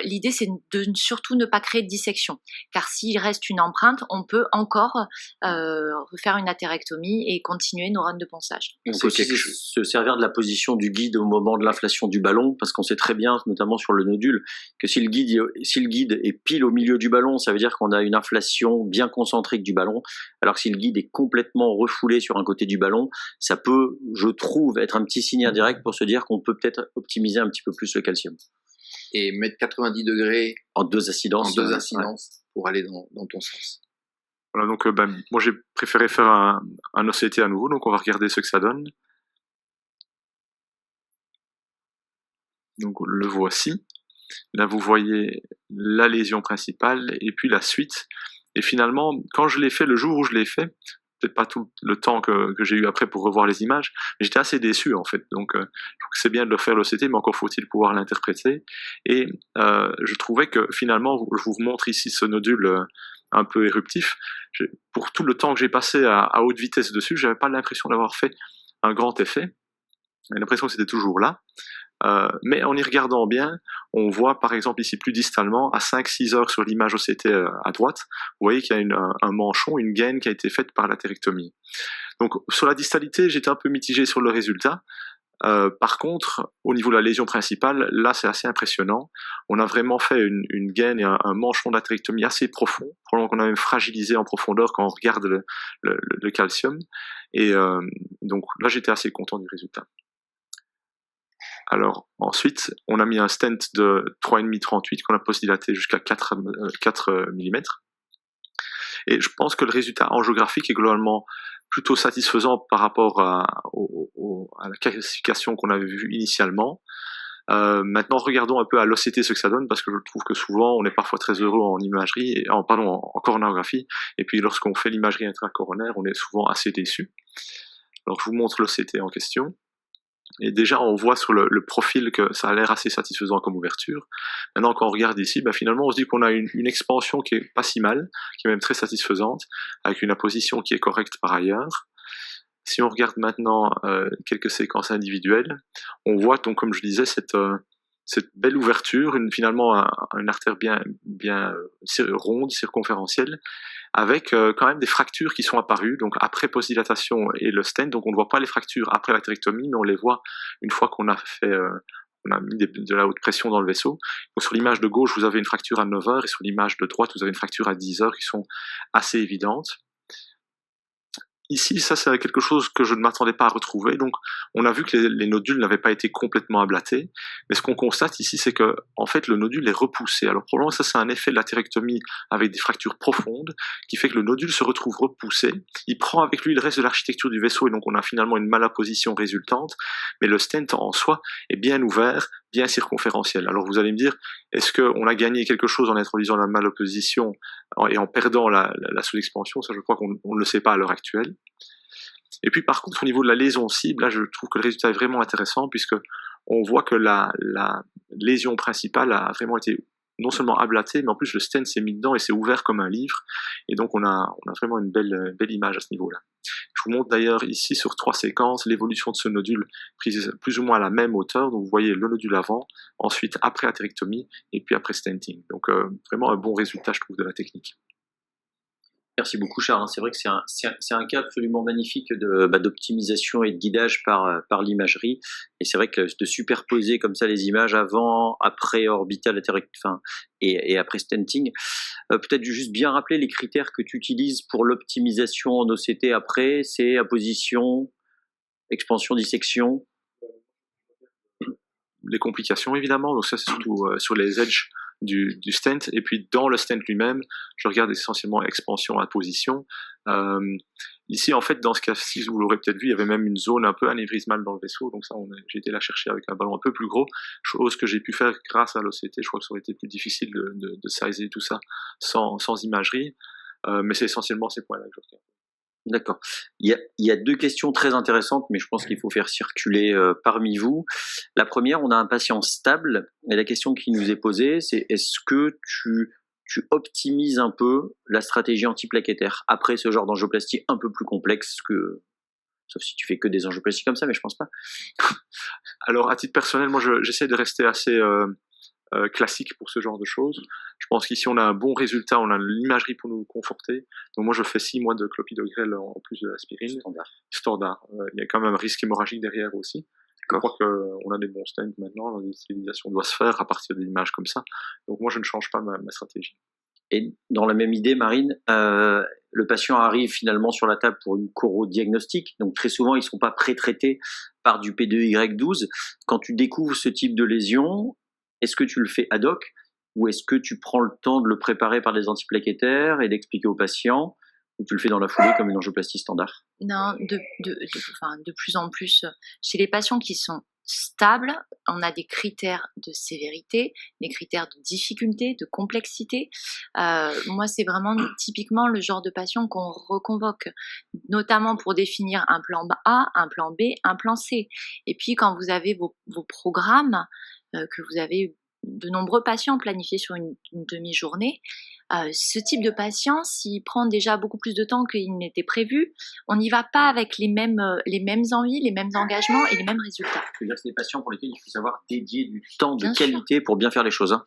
l'idée, c'est de surtout ne pas créer de dissection. Car s'il reste une empreinte, on peut encore refaire une atérectomie et continuer nos runs de ponçage. On peut aussi se servir de la position du guide au moment de l'inflation du ballon, parce qu'on sait très bien, notamment sur le nodule, que si le guide est pile au milieu du ballon, ça veut dire qu'on a une inflation bien concentrique du ballon, alors que si le guide est complètement refoulé sur un côté du ballon, ça peut, je trouve, être un petit signe indirect pour se dire qu'on peut peut-être optimiser un petit peu plus le calcium. Et mettre 90 degrés en deux incidences, pour aller dans ton sens. Voilà, donc moi j'ai préféré faire un OCT à nouveau, donc on va regarder ce que ça donne. Donc le voici. Là vous voyez la lésion principale et puis la suite. Et finalement, quand je l'ai fait, le jour où je l'ai fait, peut-être pas tout le temps que j'ai eu après pour revoir les images, mais j'étais assez déçu en fait. Donc je trouve que c'est bien de le faire l'OCT, mais encore faut-il pouvoir l'interpréter. Et je trouvais que finalement, je vous montre ici ce nodule un peu éruptif. Pour tout le temps que j'ai passé à haute vitesse dessus, j'avais pas l'impression d'avoir fait un grand effet. J'avais l'impression que c'était toujours là. Mais en y regardant bien, on voit par exemple ici plus distalement, à 5-6 heures sur l'image OCT à droite, vous voyez qu'il y a un manchon, une gaine qui a été faite par l'atérectomie. Donc sur la distalité, j'étais un peu mitigé sur le résultat. Par contre, au niveau de la lésion principale, là c'est assez impressionnant. On a vraiment fait une gaine et un manchon d'atérectomie assez profond, probablement qu'on a même fragilisé en profondeur quand on regarde le calcium. Et donc là j'étais assez content du résultat. Alors ensuite, on a mis un stent de 3,5-38 qu'on a post-dilaté jusqu'à 4 mm. Et je pense que le résultat angiographique est globalement plutôt satisfaisant par rapport à la classification qu'on avait vue initialement. Maintenant, regardons un peu à l'OCT ce que ça donne, parce que je trouve que souvent, on est parfois très heureux en imagerie, en coronarographie, et puis lorsqu'on fait l'imagerie intracoronaire, on est souvent assez déçu. Alors je vous montre l'OCT en question. Et déjà, on voit sur le profil que ça a l'air assez satisfaisant comme ouverture. Maintenant, quand on regarde ici, finalement, on se dit qu'on a une expansion qui est pas si mal, qui est même très satisfaisante, avec une apposition qui est correcte par ailleurs. Si on regarde maintenant quelques séquences individuelles, on voit donc, comme je disais, cette belle ouverture, finalement une artère bien ronde, circonférentielle, avec quand même des fractures qui sont apparues, donc après postdilatation et le stent. Donc on ne voit pas les fractures après l'atérectomie, mais on les voit une fois qu'on a fait on a mis de la haute pression dans le vaisseau. Donc sur l'image de gauche, vous avez une fracture à 9 heures, et sur l'image de droite, vous avez une fracture à 10 heures qui sont assez évidentes. Ici, ça c'est quelque chose que je ne m'attendais pas à retrouver. Donc, on a vu que les nodules n'avaient pas été complètement ablatés, mais ce qu'on constate ici, c'est que en fait le nodule est repoussé. Alors probablement ça c'est un effet de l'atérectomie avec des fractures profondes qui fait que le nodule se retrouve repoussé. Il prend avec lui le reste de l'architecture du vaisseau et donc on a finalement une malapposition résultante. Mais le stent en soi est bien ouvert, bien circonférentiel. Alors vous allez me dire, est-ce qu'on a gagné quelque chose en introduisant la malopposition et en perdant la sous-expansion? Ça, je crois qu'on ne le sait pas à l'heure actuelle. Et puis par contre, au niveau de la lésion cible, là je trouve que le résultat est vraiment intéressant, puisque on voit que la lésion principale a vraiment été non seulement ablatée, mais en plus le stent s'est mis dedans et s'est ouvert comme un livre, et donc on a vraiment une belle image à ce niveau-là. Je vous montre d'ailleurs ici sur 3 séquences l'évolution de ce nodule prise plus ou moins à la même hauteur. Donc vous voyez le nodule avant, ensuite après atérectomie, et puis après stenting. Donc vraiment un bon résultat, je trouve, de la technique. Merci beaucoup, Charles. C'est vrai que c'est un cas absolument magnifique d'optimisation et de guidage par l'imagerie. Et c'est vrai que de superposer comme ça les images avant, après orbital, et après stenting. Peut-être juste bien rappeler les critères que tu utilises pour l'optimisation en OCT après. C'est apposition, expansion, dissection. Les complications, évidemment. Donc ça, c'est surtout sur les edges du stent, et puis dans le stent lui-même, je regarde essentiellement expansion à position. Ici, en fait, dans ce cas-ci, vous l'aurez peut-être vu, il y avait même une zone un peu anévrismale dans le vaisseau, donc ça, j'ai été la chercher avec un ballon un peu plus gros, chose que j'ai pu faire grâce à l'OCT. Je crois que ça aurait été plus difficile de sizer tout ça sans imagerie, mais c'est essentiellement ces points-là que je regarde. D'accord. Il y a 2 questions très intéressantes, mais je pense qu'il faut faire circuler parmi vous. La première, on a un patient stable, et la question qui nous est posée, c'est est-ce que tu optimises un peu la stratégie antiplaquettaire après ce genre d'angioplastie un peu plus complexe sauf si tu fais que des angioplasties comme ça, mais je pense pas. Alors, à titre personnel, moi, j'essaie de rester assez classique pour ce genre de choses. Je pense qu'ici on a un bon résultat, on a l'imagerie pour nous conforter. Donc moi je fais 6 mois de clopidogrel en plus de l'aspirine. Standard. Il y a quand même un risque hémorragique derrière aussi. Je crois qu'on a des bons stents maintenant, la stérilisation doit se faire à partir d'images comme ça. Donc moi je ne change pas ma stratégie. Et dans la même idée, Marine, le patient arrive finalement sur la table pour une chorodiagnostic. Donc très souvent ils ne sont pas pré-traités par du P2Y12. Quand tu découvres ce type de lésion, est-ce que tu le fais ad hoc ou est-ce que tu prends le temps de le préparer par des antiplaquettaires et d'expliquer au patient, ou tu le fais dans la foulée comme une angioplastie standard? Non, de plus en plus, chez les patients qui sont stables, on a des critères de sévérité, des critères de difficulté, de complexité. Moi, c'est vraiment typiquement le genre de patient qu'on reconvoque, notamment pour définir un plan A, un plan B, un plan C. Et puis, quand vous avez vos programmes, que vous avez de nombreux patients planifiés sur une demi-journée, ce type de patient, s'il prend déjà beaucoup plus de temps qu'il n'était prévu, on n'y va pas avec les mêmes envies, les mêmes engagements et les mêmes résultats. Je veux dire que c'est des patients pour lesquels il faut savoir dédier du temps de qualité pour bien faire les choses. Hein.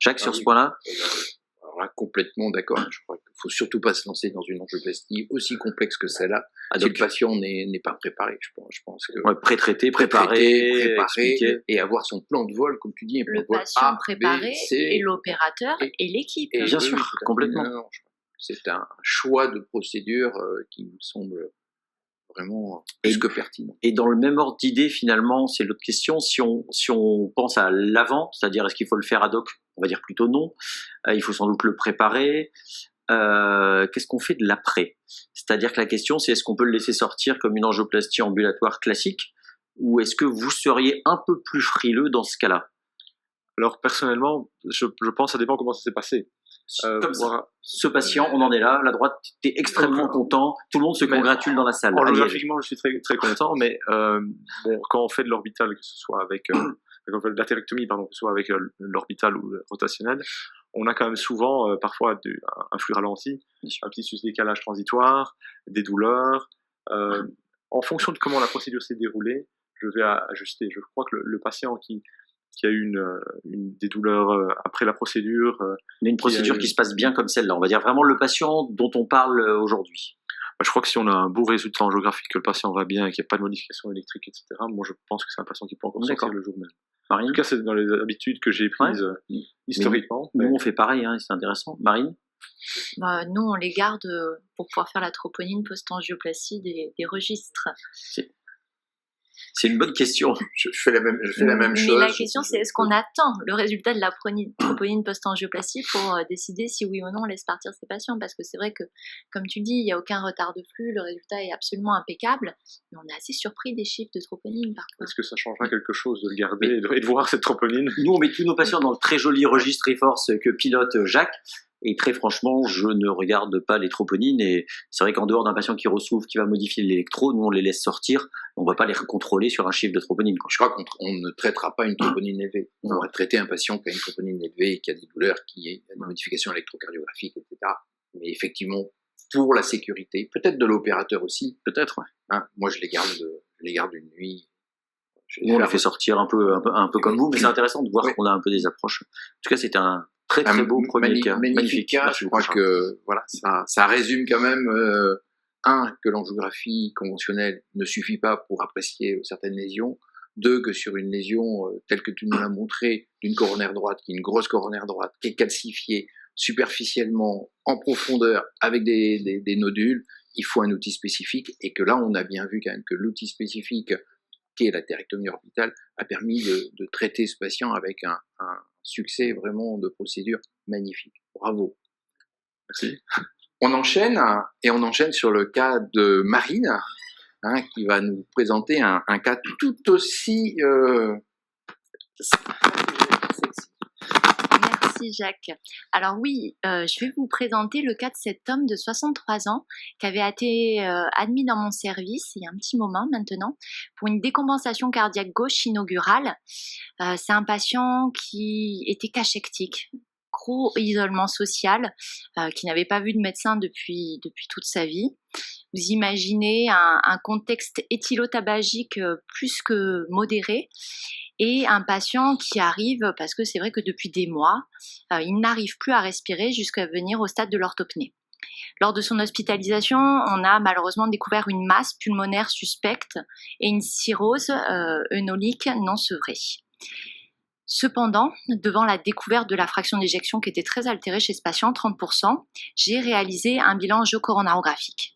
Jacques, sur ce point-là? Alors là, complètement d'accord. Je crois qu'il ne faut surtout pas se lancer dans une angioplastie aussi complexe que celle-là. Si le patient n'est pas préparé, je pense que... Ouais, pré-traité, préparé, et avoir son plan de vol, comme tu dis. Le patient préparé et l'opérateur et l'équipe. Bien sûr, complètement. Non, c'est un choix de procédure qui me semble vraiment plus que pertinent. Et dans le même ordre d'idée, finalement, c'est l'autre question. Si on pense à l'avant, c'est-à-dire est-ce qu'il faut le faire ad hoc? On va dire plutôt non. Il faut sans doute le préparer. Qu'est-ce qu'on fait de l'après? C'est-à-dire que la question, c'est est-ce qu'on peut le laisser sortir comme une angioplastie ambulatoire classique, ou est-ce que vous seriez un peu plus frileux dans ce cas-là? Alors personnellement, je pense que ça dépend comment ça s'est passé. Comme ça. Ce patient, on en est là, la droite, t'es extrêmement content, tout le monde se congratule dans la salle. Holographiquement, je suis très, très content, mais bon, quand on fait de l'orbital, que ce soit avec quand on fait de l'atérectomie, pardon, que ce soit avec l'orbital ou le rotationnel, on a quand même souvent, parfois, un flux ralenti, un petit décalage transitoire, des douleurs. En fonction de comment la procédure s'est déroulée, je vais ajuster. Je crois que le patient qui a eu des douleurs après la procédure. Mais une procédure qui se passe bien comme celle-là. On va dire vraiment le patient dont on parle aujourd'hui. Je crois que si on a un beau résultat angiographique, que le patient va bien, qu'il n'y a pas de modification électrique, etc., moi je pense que c'est un patient qui peut encore sortir le jour même. Marine ? En tout cas, c'est dans les habitudes que j'ai prises historiquement. Nous, on fait pareil, hein, c'est intéressant. Marine ? Nous, on les garde pour pouvoir faire la troponine post-angioplastie des registres. C'est une bonne question. Je fais la même chose. Mais la question, c'est est-ce qu'on attend le résultat de la troponine post-angioplastie pour décider si oui ou non on laisse partir ces patients? Parce que c'est vrai que, comme tu dis, il n'y a aucun retard de flux, le résultat est absolument impeccable, mais on est assez surpris des chiffres de troponine parfois. Est-ce que ça changera quelque chose de le garder et de voir cette troponine? Nous, on met tous nos patients dans le très joli registre e-force que pilote Jacques. Et très franchement, je ne regarde pas les troponines. Et c'est vrai qu'en dehors d'un patient qui ressouffre, qui va modifier l'électro, nous on les laisse sortir. On ne va pas les contrôler sur un chiffre de troponine. Je crois qu'on ne traitera pas une troponine élevée. On va traiter un patient qui a une troponine élevée, qui a des douleurs, qui a des modifications électrocardiographiques, etc. Mais effectivement, pour la sécurité, peut-être de l'opérateur aussi. Peut-être, ouais. Hein, moi, je les garde une nuit. Nous, on les fait sortir un peu comme vous, mais c'est intéressant de voir qu'on a un peu des approches. En tout cas, c'était un très beau premier cas. Magnifique cas. Je crois que voilà, ça résume quand même que l'angiographie conventionnelle ne suffit pas pour apprécier certaines lésions. 2, que sur une lésion telle que tu nous l'as montré, d'une coronaire droite, qui est une grosse coronaire droite, qui est calcifiée superficiellement, en profondeur, avec des nodules, il faut un outil spécifique, et que là, on a bien vu quand même que l'outil spécifique, qui est l'atérectomie orbitale, a permis de traiter ce patient avec un succès vraiment de procédure magnifique. Bravo. Merci. On enchaîne sur le cas de Marine, qui va nous présenter un cas tout aussi sexy. Merci Jacques. Alors oui, je vais vous présenter le cas de cet homme de 63 ans qui avait été admis dans mon service il y a un petit moment maintenant pour une décompensation cardiaque gauche inaugurale. C'est un patient qui était cachectique, gros isolement social, qui n'avait pas vu de médecin depuis toute sa vie. Vous imaginez un contexte éthylotabagique plus que modéré. Et un patient qui arrive, parce que c'est vrai que depuis des mois, il n'arrive plus à respirer jusqu'à venir au stade de l'orthopnée. Lors de son hospitalisation, on a malheureusement découvert une masse pulmonaire suspecte et une cirrhose œnolique non sevrée. Cependant, devant la découverte de la fraction d'éjection qui était très altérée chez ce patient, 30%, j'ai réalisé un bilan angiocoronarographique.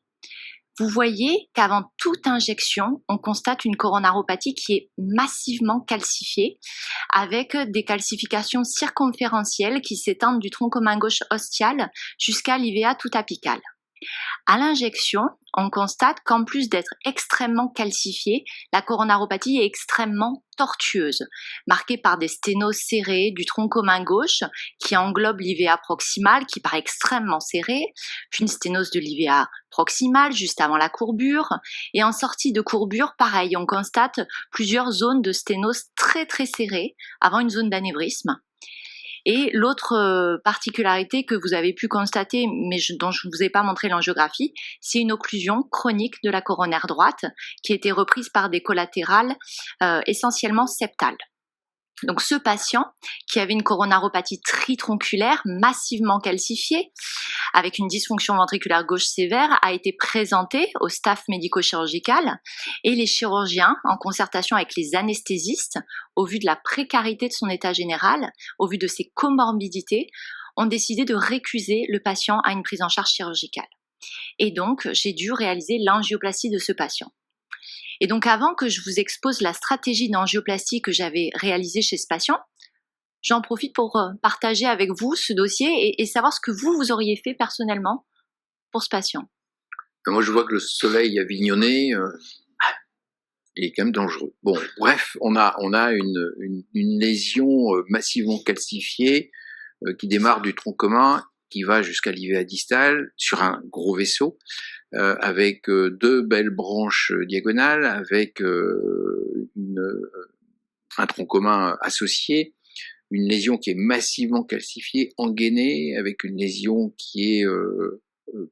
Vous voyez qu'avant toute injection, on constate une coronaropathie qui est massivement calcifiée, avec des calcifications circonférentielles qui s'étendent du tronc commun gauche ostial jusqu'à l'IVA tout apical. À l'injection, on constate qu'en plus d'être extrêmement calcifiée, la coronaropathie est extrêmement tortueuse, marquée par des sténoses serrées du tronc commun gauche qui englobe l'IVA proximale qui paraît extrêmement serrée, puis une sténose de l'IVA proximale juste avant la courbure, et en sortie de courbure, pareil, on constate plusieurs zones de sténose très très serrées avant une zone d'anévrisme. Et l'autre particularité que vous avez pu constater, mais dont je ne vous ai pas montré l'angiographie, c'est une occlusion chronique de la coronaire droite qui a été reprise par des collatérales essentiellement septales. Donc ce patient qui avait une coronaropathie tritronculaire massivement calcifiée avec une dysfonction ventriculaire gauche sévère a été présenté au staff médico-chirurgical et les chirurgiens, en concertation avec les anesthésistes, au vu de la précarité de son état général, au vu de ses comorbidités, ont décidé de récuser le patient à une prise en charge chirurgicale. Et donc j'ai dû réaliser l'angioplastie de ce patient. Et donc avant que je vous expose la stratégie d'angioplastie que j'avais réalisée chez ce patient, j'en profite pour partager avec vous ce dossier et savoir ce que vous auriez fait personnellement pour ce patient. Moi je vois que le soleil a vignonné, il est quand même dangereux. Bon, bref, on a une lésion massivement calcifiée qui démarre du tronc commun, qui va jusqu'à l'IVA distale sur un gros vaisseau, avec deux belles branches diagonales, avec un tronc commun associé, une lésion qui est massivement calcifiée, engainée, avec une lésion qui est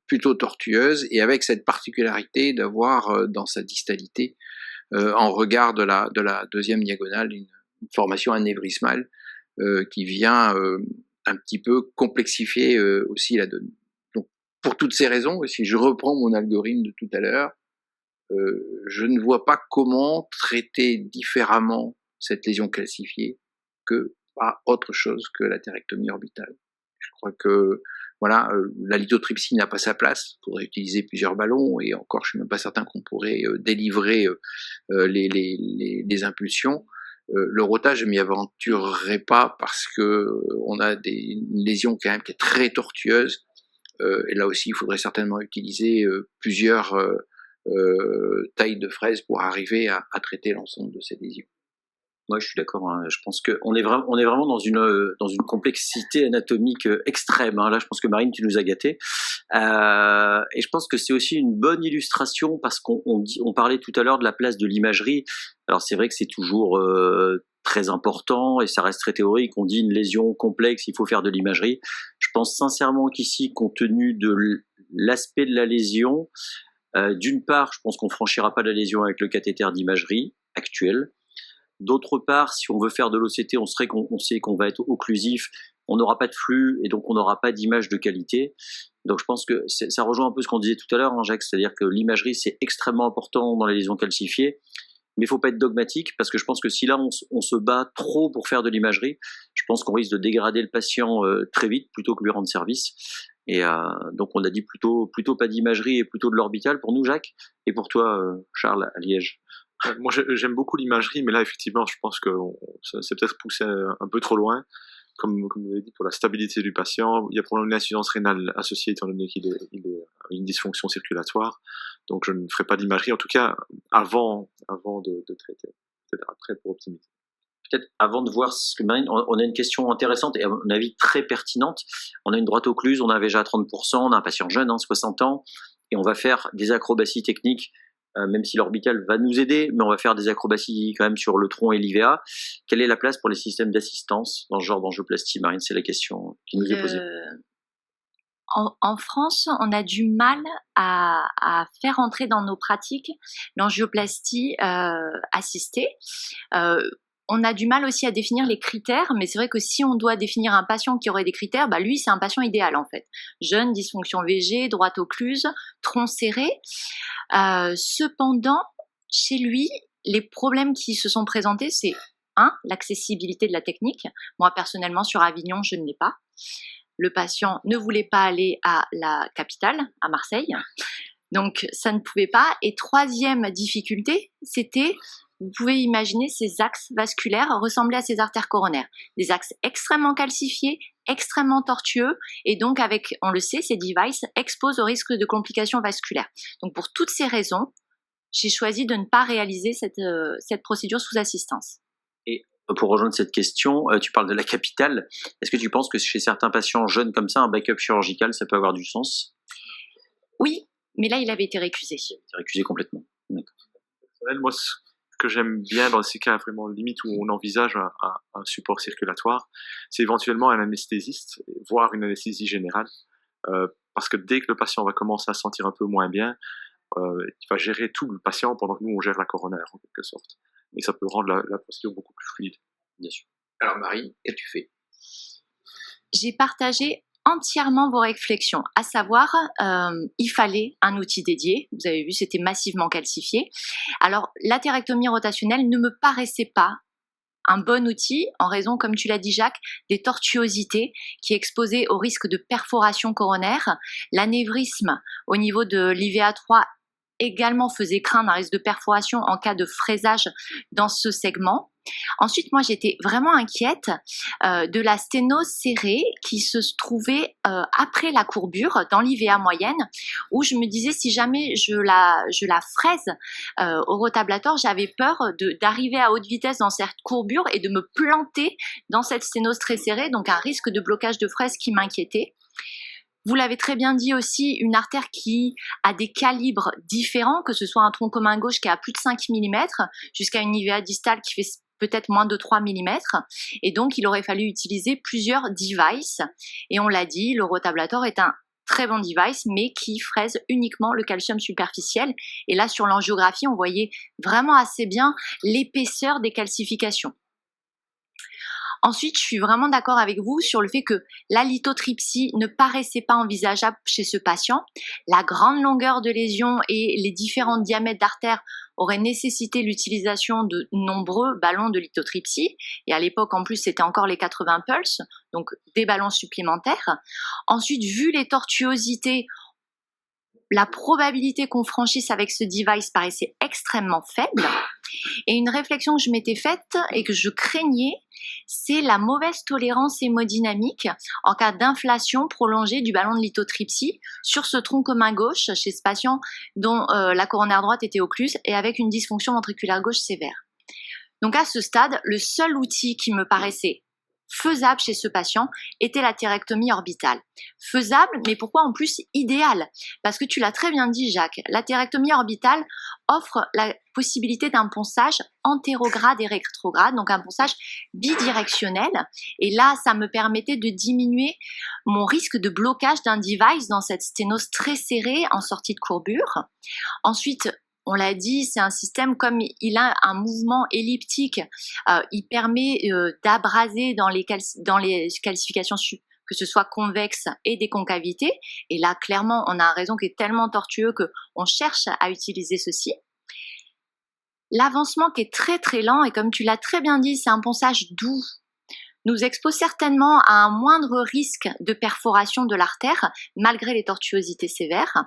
plutôt tortueuse, et avec cette particularité d'avoir dans sa distalité, en regard de la deuxième diagonale, une formation anévrismale qui vient un petit peu complexifier aussi la donne. Donc, pour toutes ces raisons, si je reprends mon algorithme de tout à l'heure, je ne vois pas comment traiter différemment cette lésion calcifiée que par autre chose que l'atérectomie orbitale. Je crois que voilà, la lithotripsie n'a pas sa place. Il faudrait utiliser plusieurs ballons, et encore, je suis même pas certain qu'on pourrait délivrer les impulsions. Le rotage, je m'y aventurerai pas parce que on a une lésion quand même qui est très tortueuse. Et là aussi, il faudrait certainement utiliser plusieurs tailles de fraises pour arriver à traiter l'ensemble de ces lésions. Moi, je suis d'accord. Hein. Je pense qu'on est vraiment dans une complexité anatomique extrême. Hein. Là, je pense que Marine, tu nous as gâtés. Et je pense que c'est aussi une bonne illustration parce qu'on parlait tout à l'heure de la place de l'imagerie. Alors, c'est vrai que c'est toujours très important et ça reste très théorique. On dit une lésion complexe, il faut faire de l'imagerie. Je pense sincèrement qu'ici, compte tenu de l'aspect de la lésion, d'une part, je pense qu'on franchira pas la lésion avec le cathéter d'imagerie actuel. D'autre part, si on veut faire de l'OCT, on sait qu'on va être occlusif, on n'aura pas de flux et donc on n'aura pas d'image de qualité. Donc je pense que ça rejoint un peu ce qu'on disait tout à l'heure, hein, Jacques, c'est-à-dire que l'imagerie c'est extrêmement important dans les lésions calcifiées, mais il faut pas être dogmatique parce que je pense que si là on se bat trop pour faire de l'imagerie, je pense qu'on risque de dégrader le patient très vite plutôt que lui rendre service. Et donc on a dit plutôt pas d'imagerie et plutôt de l'orbital pour nous, Jacques, et pour toi, Charles, à Liège. Moi, j'aime beaucoup l'imagerie, mais là, effectivement, je pense que c'est peut-être poussé un peu trop loin. Comme vous l'avez dit, pour la stabilité du patient, il y a probablement une insuffisance rénale associée, étant donné qu'il a une dysfonction circulatoire. Donc, je ne ferai pas d'imagerie, en tout cas, avant de traiter. Peut-être après, pour optimiser. Peut-être avant de voir ce que Marine, on a une question intéressante et à mon avis très pertinente. On a une droite occluse, on a un VGA à 30%, on a un patient jeune, 60 ans, et on va faire des acrobaties techniques. Même si l'orbital va nous aider, mais on va faire des acrobaties quand même sur le tronc et l'IVA. Quelle est la place pour les systèmes d'assistance dans ce genre d'angioplastie, Marine? C'est la question qui nous est posée. En France, on a du mal à faire entrer dans nos pratiques l'angioplastie assistée. On a du mal aussi à définir les critères, mais c'est vrai que si on doit définir un patient qui aurait des critères, bah lui, c'est un patient idéal en fait. Jeune, dysfonction VG, droite occluse, tronc serré. Cependant, chez lui, les problèmes qui se sont présentés, c'est l'accessibilité de la technique. Moi, personnellement, sur Avignon, je ne l'ai pas. Le patient ne voulait pas aller à la capitale, à Marseille. Donc, ça ne pouvait pas. Et troisième difficulté, c'était... Vous pouvez imaginer ces axes vasculaires ressembler à ces artères coronaires. Des axes extrêmement calcifiés, extrêmement tortueux, et donc avec, on le sait, ces devices exposent au risque de complications vasculaires. Donc pour toutes ces raisons, j'ai choisi de ne pas réaliser cette procédure sous assistance. Et pour rejoindre cette question, tu parles de la capitale. Est-ce que tu penses que chez certains patients jeunes comme ça, un backup chirurgical, ça peut avoir du sens? Oui, mais là, il avait été récusé. Il a été récusé complètement. D'accord. Moi, ce que j'aime bien dans ces cas vraiment limite où on envisage un support circulatoire, c'est éventuellement un anesthésiste, voire une anesthésie générale, parce que dès que le patient va commencer à se sentir un peu moins bien, il va gérer tout le patient pendant que nous on gère la coronaire en quelque sorte. Et ça peut rendre la procédure beaucoup plus fluide, bien sûr. Alors Marie, qu'as-tu fait? J'ai partagé entièrement vos réflexions, à savoir, il fallait un outil dédié. Vous avez vu, c'était massivement calcifié. Alors, l'atérectomie rotationnelle ne me paraissait pas un bon outil en raison, comme tu l'as dit Jacques, des tortuosités qui exposaient au risque de perforation coronaire. L'anévrisme au niveau de l'IVA3 également faisait craindre un risque de perforation en cas de fraisage dans ce segment. Ensuite, moi, j'étais vraiment inquiète de la sténose serrée qui se trouvait après la courbure, dans l'IVA moyenne, où je me disais si jamais je la fraise au rotablator, j'avais peur d'arriver à haute vitesse dans cette courbure et de me planter dans cette sténose très serrée, donc un risque de blocage de fraise qui m'inquiétait. Vous l'avez très bien dit aussi, une artère qui a des calibres différents, que ce soit un tronc commun gauche qui a plus de 5 mm, jusqu'à une IVA distale qui fait peut-être moins de 3 mm. Et donc, il aurait fallu utiliser plusieurs devices. Et on l'a dit, le rotablator est un très bon device, mais qui fraise uniquement le calcium superficiel. Et là, sur l'angiographie, on voyait vraiment assez bien l'épaisseur des calcifications. Ensuite, je suis vraiment d'accord avec vous sur le fait que la lithotripsie ne paraissait pas envisageable chez ce patient. La grande longueur de lésion et les différents diamètres d'artères auraient nécessité l'utilisation de nombreux ballons de lithotripsie. Et à l'époque, en plus, c'était encore les 80 pulses, donc des ballons supplémentaires. Ensuite, vu les tortuosités, la probabilité qu'on franchisse avec ce device paraissait extrêmement faible. Et une réflexion que je m'étais faite et que je craignais, c'est la mauvaise tolérance hémodynamique en cas d'inflation prolongée du ballon de lithotripsie sur ce tronc commun gauche chez ce patient dont la coronaire droite était occluse et avec une dysfonction ventriculaire gauche sévère. Donc à ce stade, le seul outil qui me paraissait faisable chez ce patient était la thérectomie orbitale. Faisable, mais pourquoi en plus idéal? Parce que tu l'as très bien dit, Jacques, la thérectomie orbitale offre la possibilité d'un ponçage antérograde et rétrograde, donc un ponçage bidirectionnel. Et là, ça me permettait de diminuer mon risque de blocage d'un device dans cette sténose très serrée en sortie de courbure. Ensuite, on l'a dit, c'est un système, comme il a un mouvement elliptique, il permet d'abraser dans les calcifications, que ce soit convexes et des concavités. Et là, clairement, on a un réseau qui est tellement tortueux qu'on cherche à utiliser ceci. L'avancement qui est très très lent, et comme tu l'as très bien dit, c'est un ponçage doux, nous expose certainement à un moindre risque de perforation de l'artère, malgré les tortuosités sévères.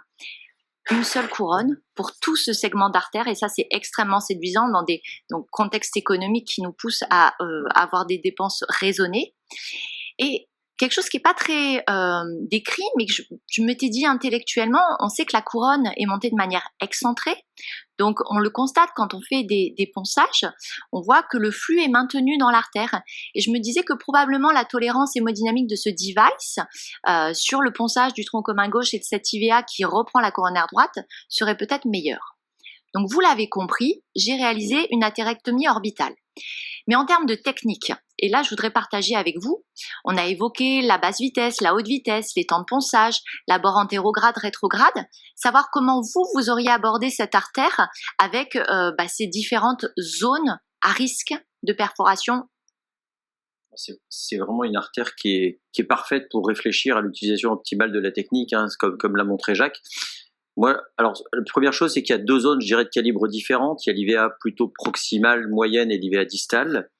Une seule couronne pour tout ce segment d'artère, et ça c'est extrêmement séduisant dans des contextes économiques qui nous poussent à avoir des dépenses raisonnées. Et quelque chose qui n'est pas très décrit, mais que je m'étais dit intellectuellement, on sait que la couronne est montée de manière excentrée, donc on le constate quand on fait des ponçages, on voit que le flux est maintenu dans l'artère. Et je me disais que probablement la tolérance hémodynamique de ce device sur le ponçage du tronc commun gauche et de cette IVA qui reprend la coronaire droite serait peut-être meilleure. Donc vous l'avez compris, j'ai réalisé une athérectomie orbitale. Mais en termes de technique, et là je voudrais partager avec vous, on a évoqué la basse vitesse, la haute vitesse, les temps de ponçage, l'abord antérograde, rétrograde, savoir comment vous auriez abordé cette artère avec ces différentes zones à risque de perforation. C'est vraiment une artère qui est parfaite pour réfléchir à l'utilisation optimale de la technique, hein, comme l'a montré Jacques. Moi, alors, la première chose, c'est qu'il y a deux zones, je dirais, de calibre différentes. Il y a l'IVA plutôt proximale, moyenne et l'IVA distale.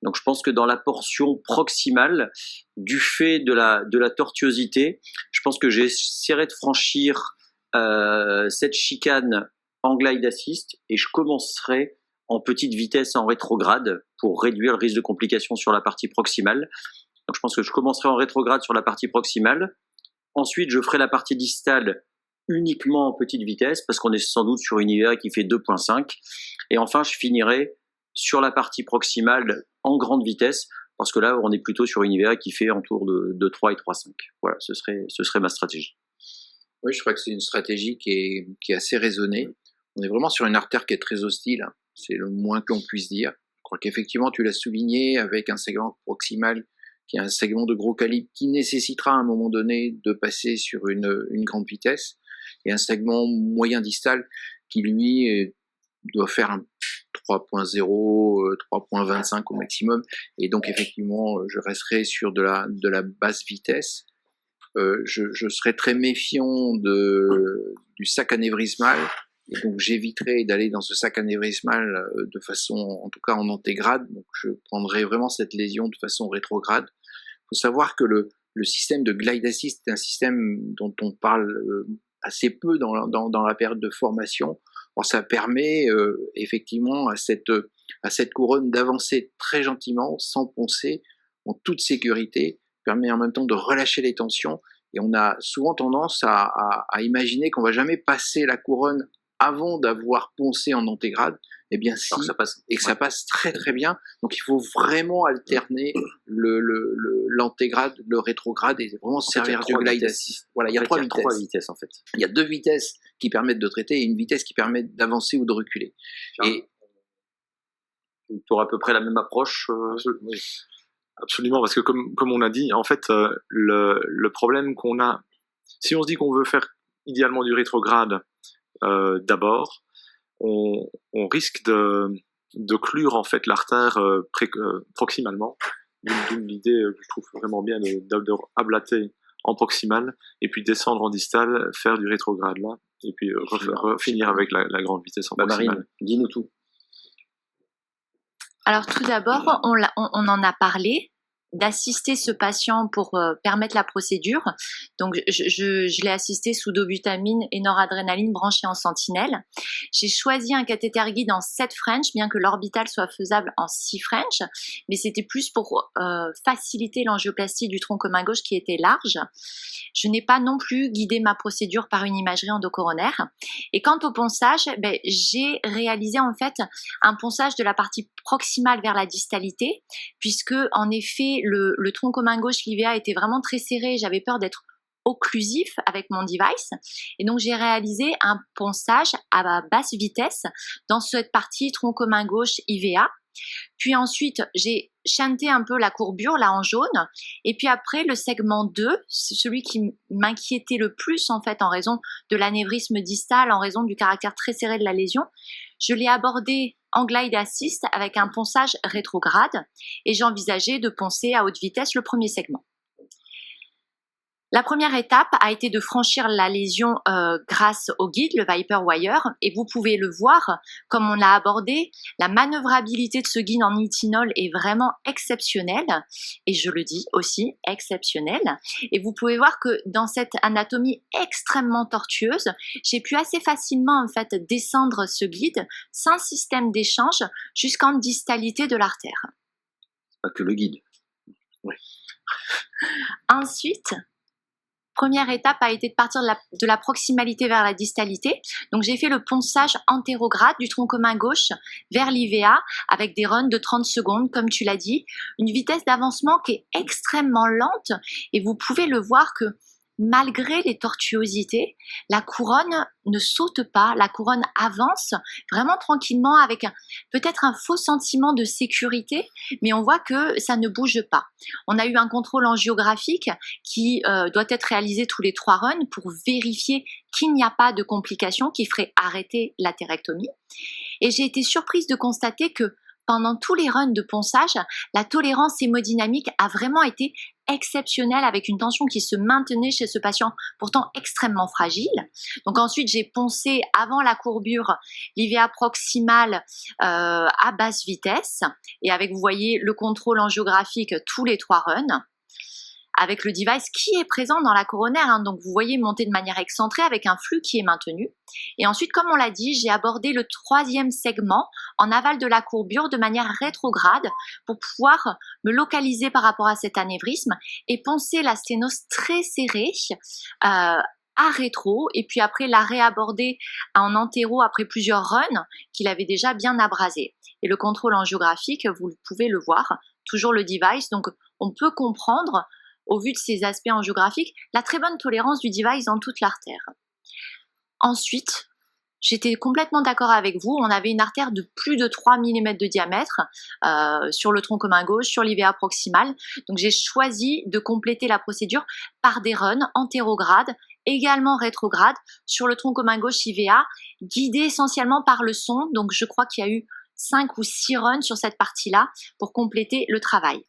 Donc, je pense que dans la portion proximale, du fait de la tortuosité, je pense que j'essaierai de franchir cette chicane en glide assist et je commencerai en petite vitesse en rétrograde pour réduire le risque de complications sur la partie proximale. Donc, je pense que je commencerai en rétrograde sur la partie proximale. Ensuite, je ferai la partie distale uniquement en petite vitesse parce qu'on est sans doute sur une IVA qui fait 2.5 et enfin je finirai sur la partie proximale en grande vitesse parce que là on est plutôt sur une IVA qui fait autour de 3 et 3.5. Voilà, ce serait ma stratégie. Oui, je crois que c'est une stratégie qui est assez raisonnée. On est vraiment sur une artère qui est très hostile, c'est le moins que l'on puisse dire. Je crois qu'effectivement tu l'as souligné avec un segment proximal qui est un segment de gros calibre qui nécessitera à un moment donné de passer sur une grande vitesse, et un segment moyen distal qui lui doit faire un 3.0, 3.25 au maximum, et donc effectivement je resterai sur de la basse vitesse. Je serai très méfiant du sac anévrismal, et donc j'éviterai d'aller dans ce sac anévrismal de façon, en tout cas en antégrade, donc je prendrai vraiment cette lésion de façon rétrograde. Il faut savoir que le système de glide assist est un système dont on parle assez peu dans la période de formation. Alors, ça permet effectivement à cette couronne d'avancer très gentiment, sans poncer, en toute sécurité, permet en même temps de relâcher les tensions. Et on a souvent tendance à imaginer qu'on va jamais passer la couronne avant d'avoir poncé en antégrade. Eh bien, si, Alors, ça passe. et que ça passe très très bien. Donc, il faut vraiment alterner l'antégrade, le rétrograde, et vraiment servir du glide assist. Voilà, il y a trois vitesses. En fait. Il y a 2 vitesses qui permettent de traiter et une vitesse qui permet d'avancer ou de reculer. Et Tu auras à peu près la même approche. Oui. Absolument, parce que comme on a dit, en fait, le problème qu'on a, si on se dit qu'on veut faire idéalement du rétrograde d'abord, on risque de clure en fait l'artère proximalement. D'où l'idée que je trouve vraiment bien de ablater en proximal et puis descendre en distal, faire du rétrograde là, et puis finir avec la grande vitesse en proximal. Marine, dis-nous tout. Alors tout d'abord, on en a parlé, d'assister ce patient pour permettre la procédure. Donc je l'ai assisté sous dobutamine et noradrénaline branchée en sentinelle. J'ai choisi un cathéter guide en 7 French, bien que l'orbital soit faisable en 6 French, mais c'était plus pour faciliter l'angioplastie du tronc commun gauche qui était large. Je n'ai pas non plus guidé ma procédure par une imagerie endocoronaire. Et quant au ponçage, j'ai réalisé en fait un ponçage de la partie proximale vers la distalité, puisque en effet le tronc commun gauche, l'IVA, était vraiment très serré. J'avais peur d'être occlusif avec mon device. Et donc, j'ai réalisé un ponçage à basse vitesse dans cette partie tronc commun gauche IVA. Puis ensuite, j'ai chanté un peu la courbure, là en jaune. Et puis après, le segment 2, c'est celui qui m'inquiétait le plus en fait en raison de l'anévrisme distal, en raison du caractère très serré de la lésion. Je l'ai abordé en glide assist avec un ponçage rétrograde et j'ai envisagé de poncer à haute vitesse le premier segment. La première étape a été de franchir la lésion grâce au guide, le Viper Wire, et vous pouvez le voir, comme on l'a abordé, la manœuvrabilité de ce guide en itinol est vraiment exceptionnelle, et je le dis aussi, exceptionnelle. Et vous pouvez voir que dans cette anatomie extrêmement tortueuse, j'ai pu assez facilement en fait descendre ce guide sans système d'échange jusqu'en distalité de l'artère. Pas que le guide. Oui. Ensuite, première étape a été de partir de la proximalité vers la distalité. Donc, j'ai fait le ponçage antérograde du tronc commun gauche vers l'IVA avec des runs de 30 secondes, comme tu l'as dit. Une vitesse d'avancement qui est extrêmement lente et vous pouvez le voir que malgré les tortuosités, la couronne ne saute pas, la couronne avance vraiment tranquillement avec peut-être un faux sentiment de sécurité, mais on voit que ça ne bouge pas. On a eu un contrôle angiographique qui doit être réalisé tous les 3 runs pour vérifier qu'il n'y a pas de complications qui feraient arrêter l'atérectomie. Et j'ai été surprise de constater que pendant tous les runs de ponçage, la tolérance hémodynamique a vraiment été exceptionnelle avec une tension qui se maintenait chez ce patient pourtant extrêmement fragile. Donc ensuite, j'ai poncé avant la courbure l'IVA proximale à basse vitesse et avec, vous voyez, le contrôle angiographique tous les 3 runs, avec le device qui est présent dans la coronaire, hein, donc vous voyez monter de manière excentrée avec un flux qui est maintenu. Et ensuite, comme on l'a dit, j'ai abordé le 3e segment en aval de la courbure de manière rétrograde pour pouvoir me localiser par rapport à cet anévrisme et poncer la sténose très serrée à rétro, et puis après la réaborder en antéro après plusieurs runs qu'il avait déjà bien abrasé. Et le contrôle angiographique, vous pouvez le voir, toujours le device, donc on peut comprendre au vu de ces aspects angiographiques, la très bonne tolérance du device dans toute l'artère. Ensuite, j'étais complètement d'accord avec vous, on avait une artère de plus de 3 mm de diamètre sur le tronc commun gauche, sur l'IVA proximal, donc j'ai choisi de compléter la procédure par des runs antérogrades, également rétrogrades, sur le tronc commun gauche IVA, guidés essentiellement par le son, donc je crois qu'il y a eu 5 ou 6 runs sur cette partie-là pour compléter le travail.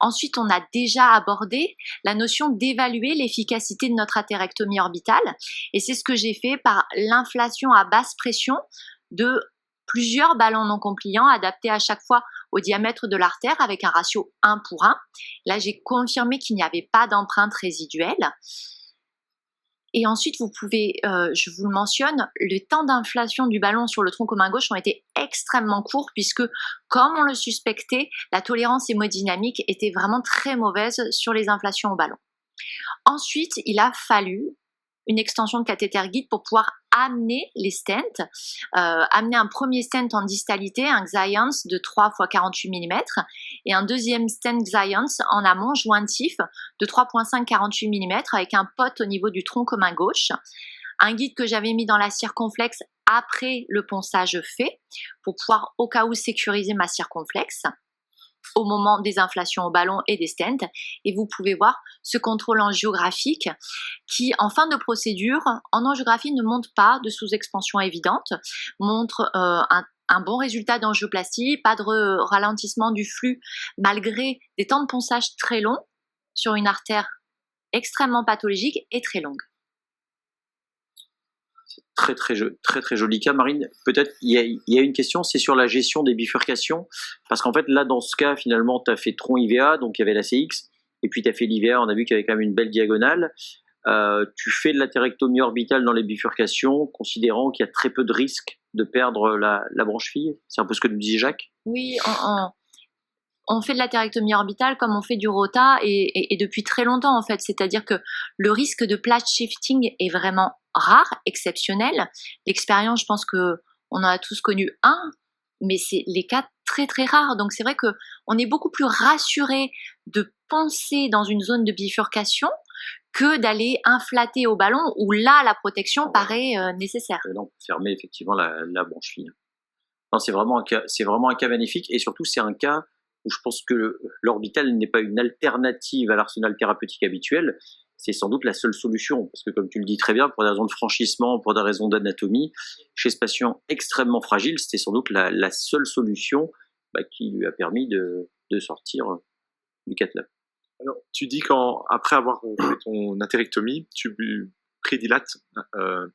Ensuite, on a déjà abordé la notion d'évaluer l'efficacité de notre atérectomie orbitale et c'est ce que j'ai fait par l'inflation à basse pression de plusieurs ballons non compliants adaptés à chaque fois au diamètre de l'artère avec un ratio 1 pour 1. Là, j'ai confirmé qu'il n'y avait pas d'empreinte résiduelle. Et ensuite, vous pouvez, je vous le mentionne, le temps d'inflation du ballon sur le tronc commun gauche ont été extrêmement courts puisque, comme on le suspectait, la tolérance hémodynamique était vraiment très mauvaise sur les inflations au ballon. Ensuite, il a fallu une extension de cathéter guide pour pouvoir amener les stents, amener un premier stent en distalité, un Xience de 3 x 48 mm, et un deuxième stent Xience en amont jointif de 3,5 x 48 mm avec un pot au niveau du tronc commun gauche. Un guide que j'avais mis dans la circonflexe après le ponçage fait, pour pouvoir au cas où sécuriser ma circonflexe au moment des inflations au ballon et des stents. Et vous pouvez voir ce contrôle angiographique qui, en fin de procédure, en angiographie ne montre pas de sous-expansion évidente, montre un bon résultat d'angioplastie, pas de ralentissement du flux malgré des temps de ponçage très longs sur une artère extrêmement pathologique et très longue. Très joli cas. Marine, peut-être il y a une question, c'est sur la gestion des bifurcations, parce qu'en fait là dans ce cas finalement tu as fait tronc IVA, donc il y avait la CX, et puis tu as fait l'IVA, on a vu qu'il y avait quand même une belle diagonale. Tu fais de l'atérectomie orbitale dans les bifurcations, considérant qu'il y a très peu de risque de perdre la branche fille. C'est un peu ce que nous disait Jacques. Oui, on fait de l'atérectomie orbitale comme on fait du rota et depuis très longtemps en fait, c'est-à-dire que le risque de plate shifting est vraiment rare, exceptionnel. L'expérience, je pense que on en a tous connu un, mais c'est les cas très très rares. Donc c'est vrai que on est beaucoup plus rassuré de penser dans une zone de bifurcation que d'aller inflater au ballon où là la protection paraît nécessaire. Donc fermer effectivement la branche fille. Non, c'est vraiment un cas magnifique, et surtout c'est un cas où je pense que l'orbital n'est pas une alternative à l'arsenal thérapeutique habituel, c'est sans doute la seule solution, parce que comme tu le dis très bien, pour des raisons de franchissement, pour des raisons d'anatomie, chez ce patient extrêmement fragile, c'était sans doute la seule solution qui lui a permis de sortir du cath lab. Alors, tu dis qu'après avoir fait ton atérectomie, tu prédilates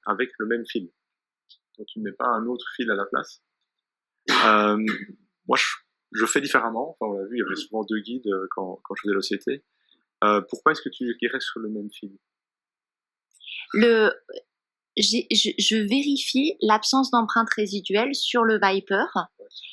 avec le même fil. Donc tu ne mets pas un autre fil à la place. Moi, je fais différemment. Enfin, on l'a vu, il y avait souvent 2 guides quand je faisais l'OCT. Pourquoi est-ce que tu restes sur le même fil? Je vérifie l'absence d'empreinte résiduelle sur le Viper.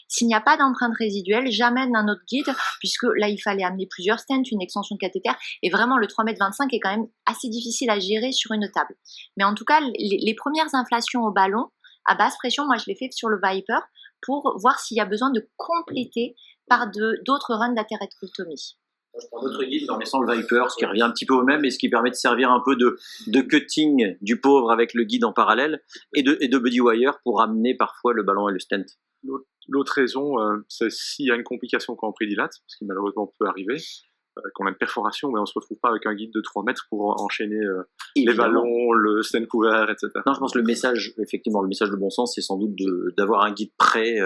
S'il n'y a pas d'empreinte résiduelle, j'amène un autre guide, puisque là, il fallait amener plusieurs stents, une extension de cathéter, et vraiment, le 3,25 m est quand même assez difficile à gérer sur une table. Mais en tout cas, les premières inflations au ballon, à basse pression, moi, je les fais sur le Viper, pour voir s'il y a besoin de compléter par d'autres runs d'atérectomie. Je prends d'autres guides en laissant le Viper, ce qui revient un petit peu au même, et ce qui permet de servir un peu de cutting du pauvre avec le guide en parallèle, et de buddy wire pour amener parfois le ballon et le stent. L'autre raison, c'est s'il y a une complication quand on prédilate, ce qui malheureusement peut arriver, qu'on a une perforation, mais on ne se retrouve pas avec un guide de 3 mètres pour enchaîner les ballons, le stent couvert, etc. Non, je pense que le message de bon sens, c'est sans doute d'avoir un guide prêt.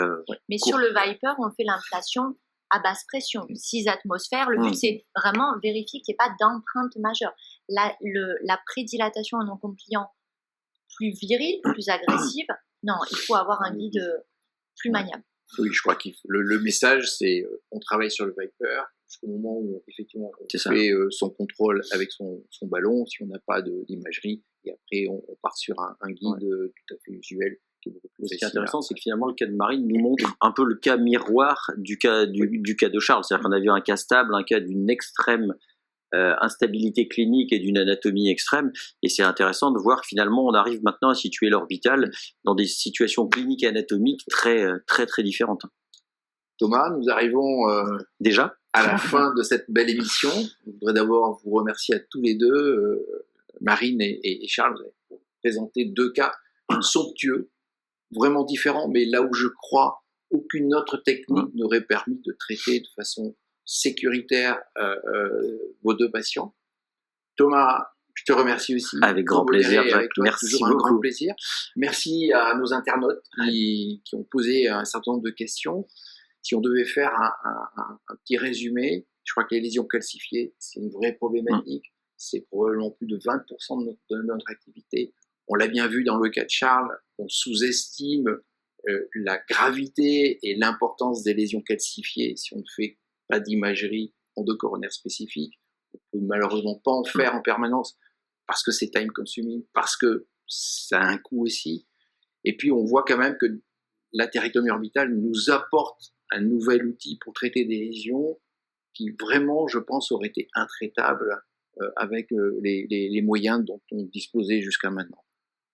Mais court. Sur le Viper, on fait l'inflation à basse pression, 6 atmosphères. Le but, c'est vraiment vérifier qu'il n'y ait pas d'empreinte majeure. La prédilatation en non-compliant plus virile, plus agressive, non, il faut avoir un guide plus maniable. Oui, je crois que le message, c'est on travaille sur le Viper jusqu'au moment où effectivement on fait son contrôle avec son ballon, si on n'a pas d'imagerie, et après on part sur un guide tout à fait usuel. Ce qui est intéressant, c'est que finalement le cas de Marine nous montre un peu le cas miroir du cas de Charles. C'est-à-dire qu'on a vu un cas stable, un cas d'une extrême instabilité clinique et d'une anatomie extrême, et c'est intéressant de voir que finalement on arrive maintenant à situer l'orbital dans des situations cliniques et anatomiques très différentes. Thomas, nous arrivons déjà à la fin de cette belle émission. Je voudrais d'abord vous remercier à tous les deux, Marine et Charles. Vous avez présenté 2 cas somptueux, vraiment différents, mais là où je crois aucune autre technique n'aurait permis de traiter de façon sécuritaire vos 2 patients. Thomas, je te remercie aussi. Avec grand plaisir, Jacques. Merci beaucoup. Un grand plaisir. Merci à nos internautes qui ont posé un certain nombre de questions. Si on devait faire un petit résumé, je crois que les lésions calcifiées, c'est une vraie problématique. C'est probablement plus de 20% de notre activité. On l'a bien vu dans le cas de Charles, on sous-estime la gravité et l'importance des lésions calcifiées si on ne fait pas d'imagerie endocoronaire spécifique. On ne peut malheureusement pas en faire en permanence. parce que c'est time consuming, parce que ça a un coût aussi. Et puis on voit quand même que l'atérectomie orbitale nous apporte un nouvel outil pour traiter des lésions qui vraiment, je pense, auraient été intraitables avec les moyens dont on disposait jusqu'à maintenant.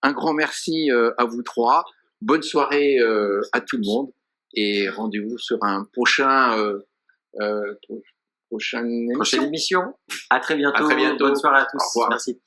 Un grand merci à vous trois. Bonne soirée à tout le monde et rendez-vous sur un prochaine Prochaine émission. À très bientôt. À très bientôt. Bonne soirée à tous. Au revoir. Merci.